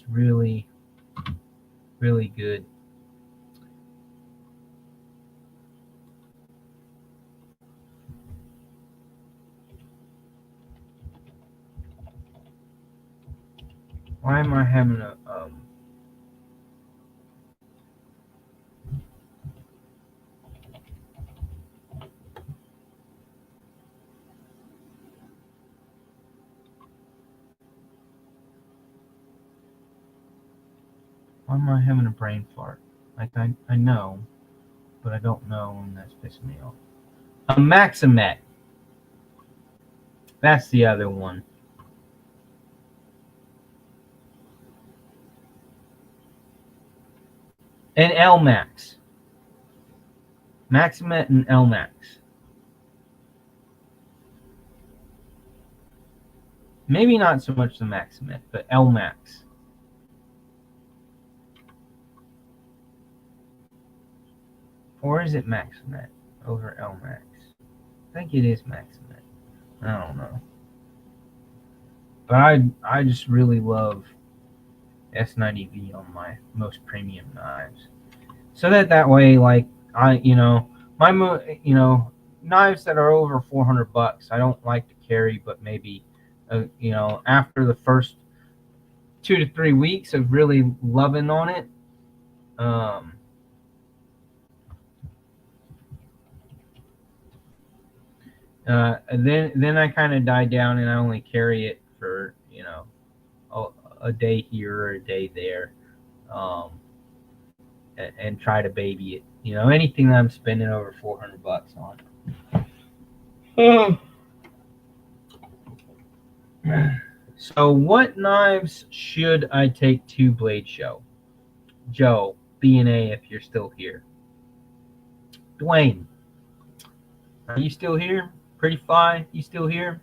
really good. Why am I having a Why am I having a brain fart? Like I know, but I don't know, and that's pissing me off. A Maximet. That's the other one. And Elmax. Maximet and Elmax. Maybe not so much the Maximet, but Elmax. Or is it Maximet over Elmax? I think it is Maximet. I don't know. But I just really love S90V on my most premium knives. So that way, like knives that are over $400, I don't like to carry, but maybe after the first 2 to 3 weeks of really loving on it, and then I kind of die down and I only carry it for a day here or a day there, and try to baby it. Anything that I'm spending over $400 on. So what knives should I take to Blade Show? Joe, B&A, if you're still here. Dwayne, are you still here? Pretty Fly, you still here?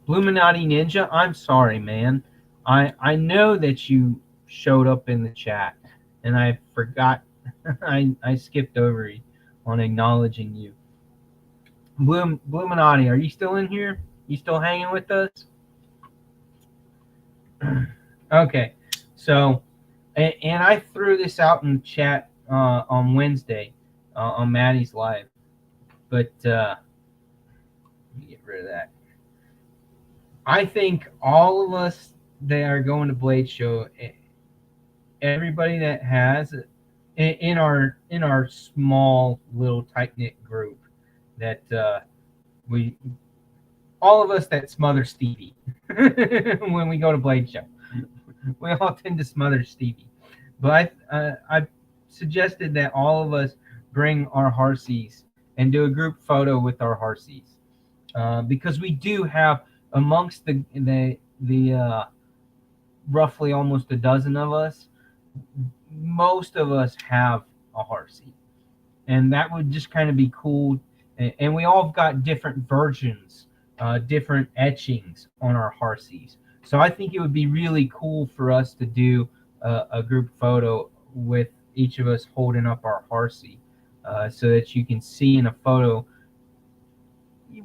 Bluminati Ninja, I'm sorry, man. I know that you showed up in the chat, and I forgot. I skipped over on acknowledging you. Bluminati, are you still in here? You still hanging with us? Okay, so, and I threw this out in the chat on Wednesday on Maddie's live, but let me get rid of that. I think all of us that are going to Blade Show, everybody that has in our small little tight knit group, that all of us that smother Stevie when we go to Blade Show, we all tend to smother Stevie. But I suggested that all of us bring our Harseys and do a group photo with our Harseys, because we do have amongst the roughly almost a dozen of us, most of us have a Harsey, and that would just kind of be cool. And we all got different versions, different etchings on our Harseys. So I think it would be really cool for us to do a group photo with each of us holding up our Harsey, so that you can see in a photo.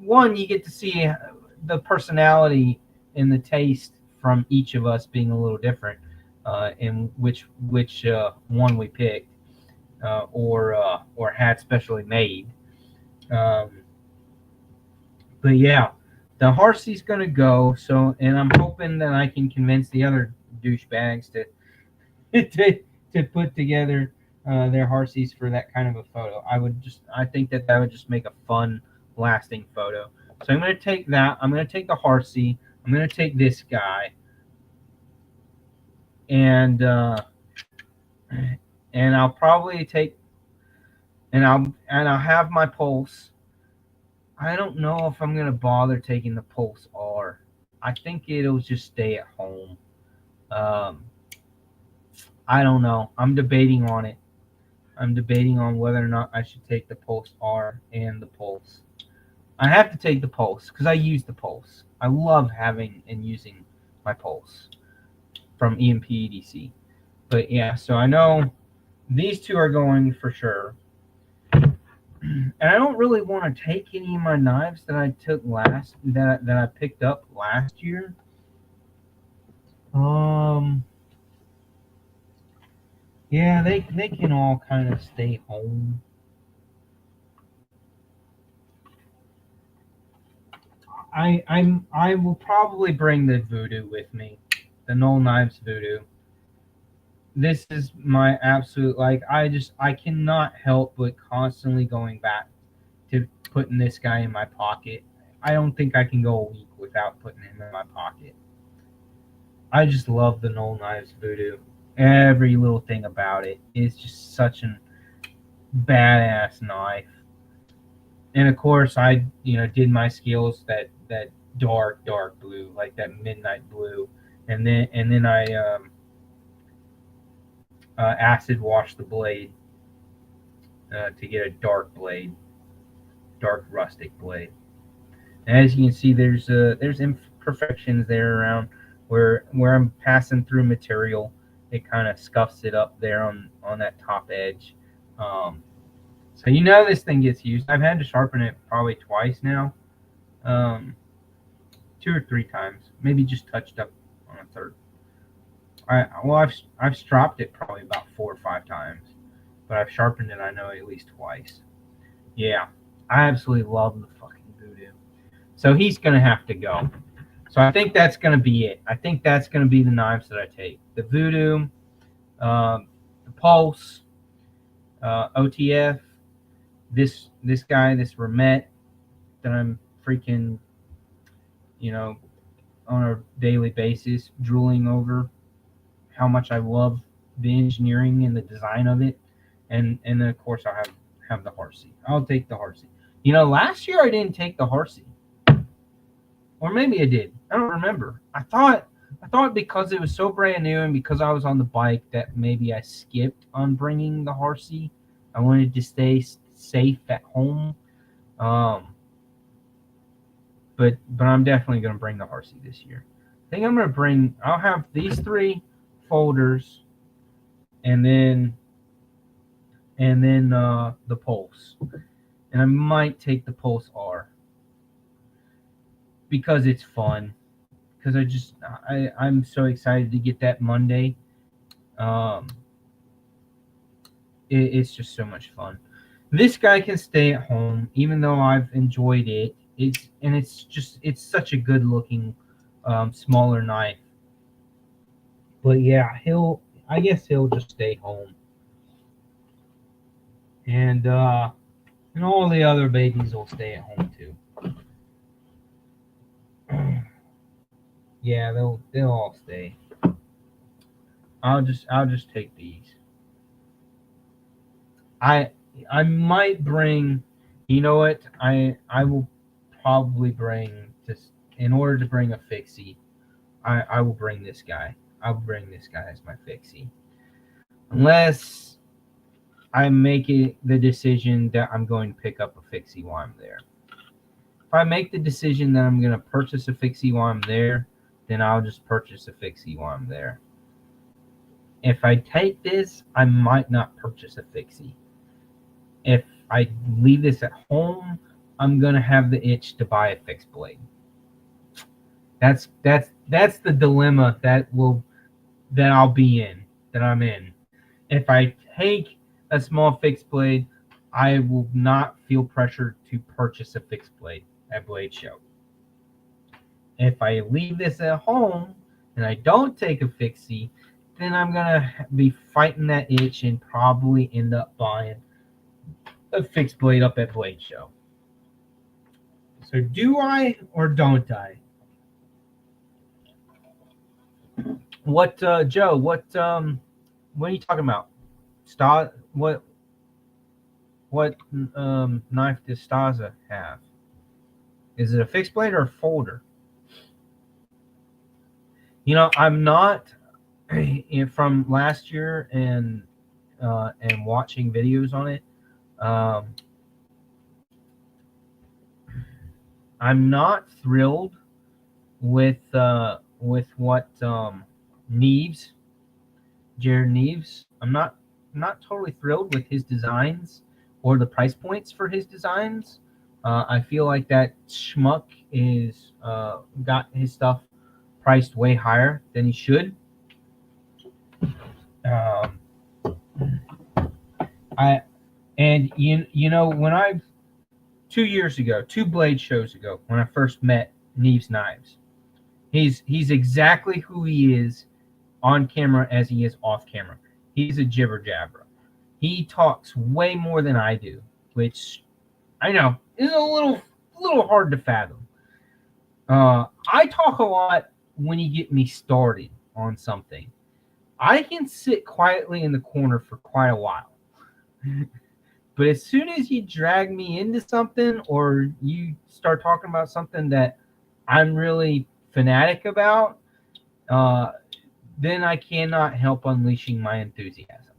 One, you get to see the personality and the taste from each of us being a little different, in which one we picked, or had specially made. But yeah, the Harsey's gonna go. So, and I'm hoping that I can convince the other douchebags to put together their Harseys for that kind of a photo. I think that would just make a fun, lasting photo. So I'm gonna take that. I'm gonna take the Harsey. I'm gonna take this guy, and I'll probably take, and I'll have my Pulse. I don't know if I'm gonna bother taking the Pulse R. I think it'll just stay at home. I don't know. I'm debating on it. I'm debating on whether or not I should take the Pulse R and the Pulse. I have to take the Pulse because I use the Pulse. I love having and using my Pulse from EMP EDC. But yeah, so I know these two are going for sure. And I don't really want to take any of my knives that I took that I picked up last year. Yeah, they can all kind of stay home. I will probably bring the Voodoo with me, the Knoll Knives Voodoo. This is my absolute, like, I cannot help but constantly going back to putting this guy in my pocket. I don't think I can go a week without putting him in my pocket. I just love the Knoll Knives Voodoo. Every little thing about it is just such an badass knife. And of course, I did my skills that dark blue, like that midnight blue, and then I acid washed the blade to get a dark blade, dark rustic blade. And as you can see, there's imperfections there around where I'm passing through material. It kind of scuffs it up there on that top edge. Um, so this thing gets used. I've had to sharpen it probably twice now, um, 2 or 3 times, maybe just touched up on a third. I've stropped it probably about 4 or 5 times, but I've sharpened it I know at least twice. Yeah, I absolutely love the fucking Voodoo. So he's gonna have to go. So I think that's gonna be it. I think that's gonna be the knives that I take: the Voodoo, the Pulse, OTF, this guy, this Remet that I'm freaking, on a daily basis drooling over how much I love the engineering and the design of it, and then of course I have the Harsey. I'll take the Harsey. Last year I didn't take the Harsey, or maybe I did. I don't remember. I thought because it was so brand new and because I was on the bike that maybe I skipped on bringing the Harsey. I wanted to stay safe at home. But I'm definitely going to bring the Harsey this year. I think I'm going to bring. I'll have these 3 folders, and then the Pulse, and I might take the Pulse R because it's fun. Because I'm so excited to get that Monday. It's just so much fun. This guy can stay at home, even though I've enjoyed it. It's such a good looking, smaller knife. But yeah, I guess he'll just stay home. And all the other babies will stay at home too. Yeah, they'll all stay. I'll just take these. I might bring. You know what? I will probably bring this in order to bring a fixie. I will bring this guy. I'll bring this guy as my fixie, unless I make it the decision that I'm going to pick up a fixie while I'm there. If I make the decision that I'm going to purchase a fixie while I'm there, then I'll just purchase a fixie while I'm there. If I take this, I might not purchase a fixie. If I leave this at home, I'm gonna have the itch to buy a fixed blade. That's the dilemma that I'll be in, that I'm in. If I take a small fixed blade, I will not feel pressured to purchase a fixed blade at Blade Show. If I leave this at home and I don't take a fixie, then I'm gonna be fighting that itch and probably end up buying a fixed blade up at Blade Show. So do I or don't I? What Joe? What are you talking about? What knife does Staza have? Is it a fixed blade or a folder? I'm not from last year and watching videos on it. I'm not thrilled with what Neves, Jared Neves. I'm not totally thrilled with his designs or the price points for his designs. I feel like that schmuck is got his stuff priced way higher than he should. When I 2 years ago, 2 Blade shows ago, when I first met Neves Knives, he's exactly who he is on camera as he is off camera. He's a jibber jabber. He talks way more than I do, which I know is a little hard to fathom. I talk a lot when you get me started on something. I can sit quietly in the corner for quite a while. But as soon as you drag me into something or you start talking about something that I'm really fanatic about, uh, then I cannot help unleashing my enthusiasm.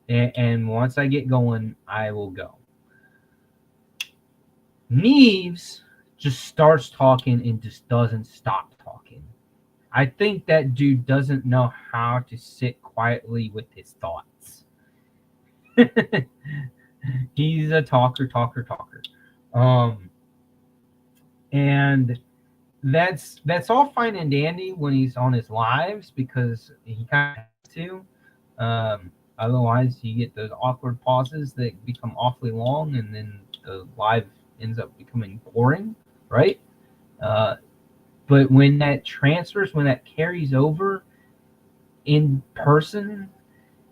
And once I get going, I will go. Neves just starts talking and just doesn't stop talking. I think that dude doesn't know how to sit quietly with his thoughts. He's a talker. Um, and that's all fine and dandy when he's on his lives because he kind of has to. Otherwise, you get those awkward pauses that become awfully long, and then the live ends up becoming boring, right? Uh, but when that transfers, when that carries over in person,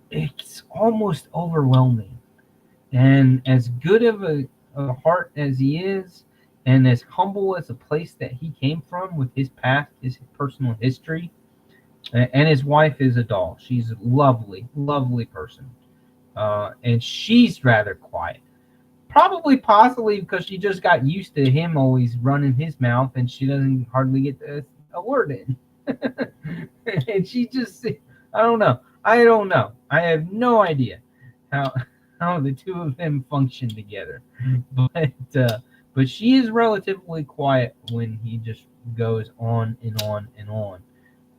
it's almost overwhelming. And as good of a heart as he is, and as humble as a place that he came from with his past, his personal history, and his wife is a doll. She's a lovely, lovely person. And she's rather quiet. Probably, possibly because she just got used to him always running his mouth, and she doesn't hardly get a word in. And she just, I don't know. I have no idea how how the two of them function together. But but she is relatively quiet when he just goes on and on and on.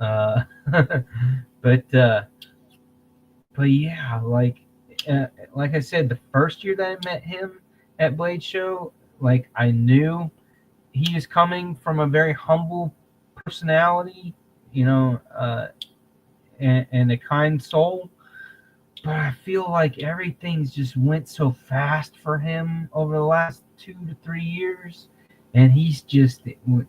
Uh, but uh, but yeah, like I said, the first year that I met him at Blade Show, like I knew he is coming from a very humble personality, and a kind soul. But I feel like everything's just went so fast for him over the last 2 to 3 years, and he's just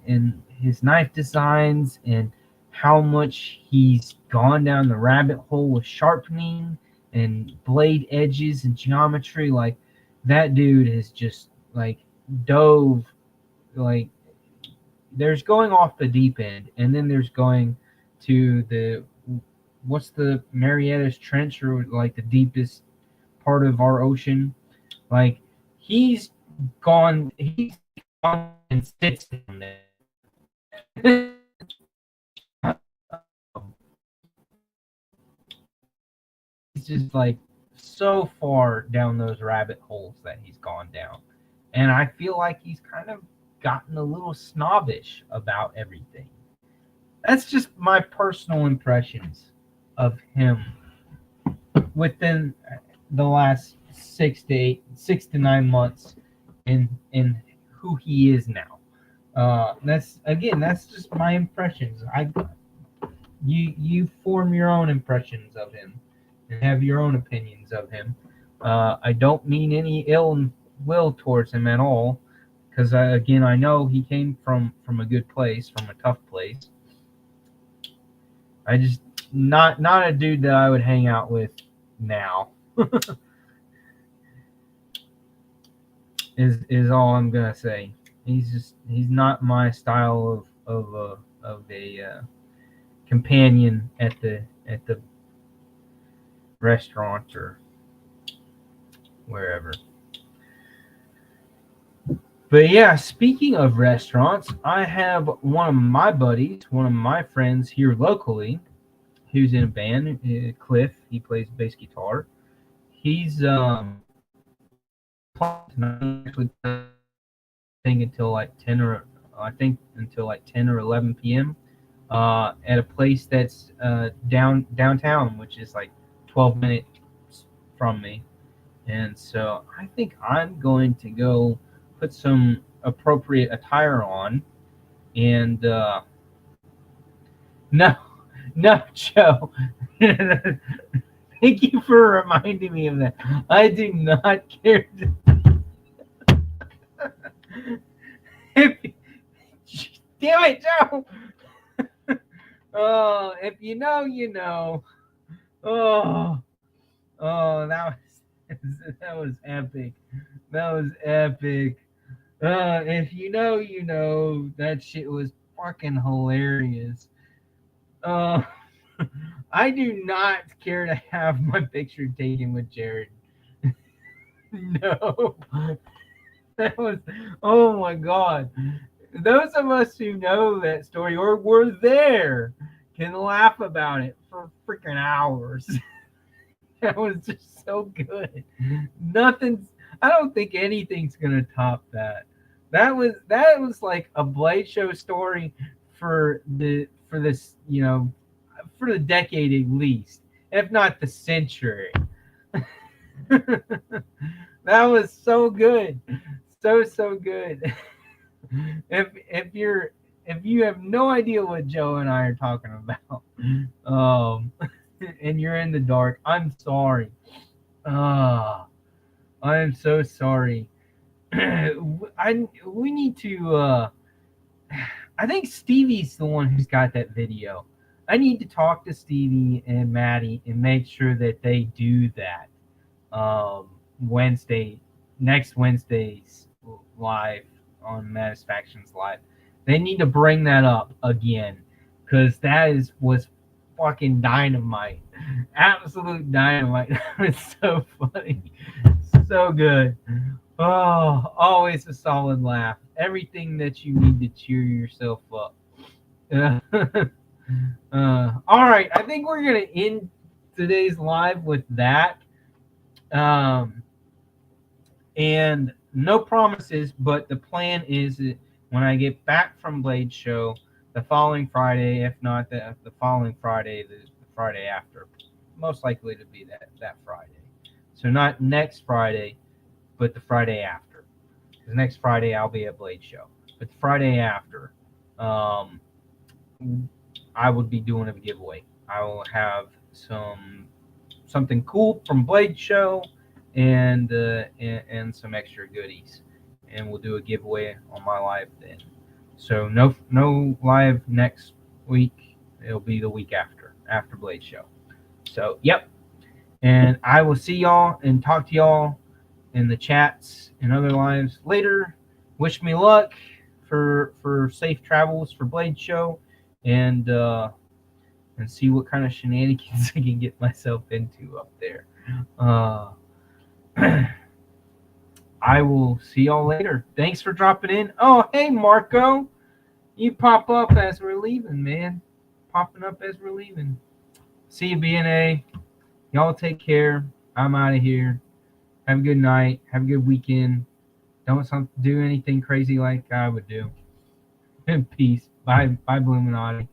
in his knife designs and how much he's gone down the rabbit hole with sharpening and blade edges and geometry. Like that dude has just like dove, like there's going off the deep end, and then there's going to the what's the Marianas Trench, or like the deepest part of our ocean. Like he's he's gone and sits down there. He's just like so far down those rabbit holes that he's gone down, and I feel like he's kind of gotten a little snobbish about everything. That's just my personal impressions of him within the last 6 to 9 months in who he is now. That's just my impressions. You form your own impressions of him and have your own opinions of him. I don't mean any ill will towards him at all, because again I know he came from a good place, from a tough place. I just not a dude that I would hang out with now. Is all I'm gonna say. He's not my style of a companion at the restaurant or wherever. But yeah, speaking of restaurants, I have one of my buddies, one of my friends here locally, who's in a band. Cliff, he plays bass guitar. He's actually until like 10 or 11 p.m. At a place that's downtown, which is like 12 minutes from me. And so I think I'm going to go put some appropriate attire on. And no, no, Joe. Thank you for reminding me of that. I do not care. If, damn it, Joe. Oh, if you know, you know. Oh, oh, that was that was epic. That was epic. If you know, you know. That shit was fucking hilarious. Uh, I do not care to have my picture taken with Jared. No, that was, oh my god. Those of us who know that story or were there can laugh about it for freaking hours. That was just so good. Nothing's. I don't think anything's gonna top that. That was like a Blade Show story for this for the decade at least, if not the century. That was so good, so good. If you have no idea what Joe and I are talking about, um, and you're in the dark, I'm sorry. Ah, I am so sorry. We need to. I think Stevie's the one who's got that video. I need to talk to Stevie and Maddie and make sure that they do that. Wednesday, next Wednesday's live on Satisfactions Live. They need to bring that up again because was fucking dynamite, absolute dynamite. It's so funny, so good. Oh, always a solid laugh. Everything that you need to cheer yourself up. All right, I think we're gonna end today's live with that. And no promises, but the plan is that when I get back from Blade Show the following Friday, if not the following Friday, the Friday after, most likely to be that Friday. So not next Friday, but the Friday after. Because next Friday I'll be at Blade Show, but the Friday after, I would be doing a giveaway. I will have something cool from Blade Show and some extra goodies, and we'll do a giveaway on my live then. So no live next week. It'll be the week after Blade Show. So yep, and I will see y'all and talk to y'all in the chats and other lives later. Wish me luck for safe travels for Blade Show, and see what kind of shenanigans I can get myself into up there. I will see y'all later. Thanks for dropping in. Oh, hey, Marco. You pop up as we're leaving, man. Popping up as we're leaving. See you, BNA. Y'all take care. I'm out of here. Have a good night. Have a good weekend. Don't do anything crazy like I would do. Peace. Bye, Bluminati.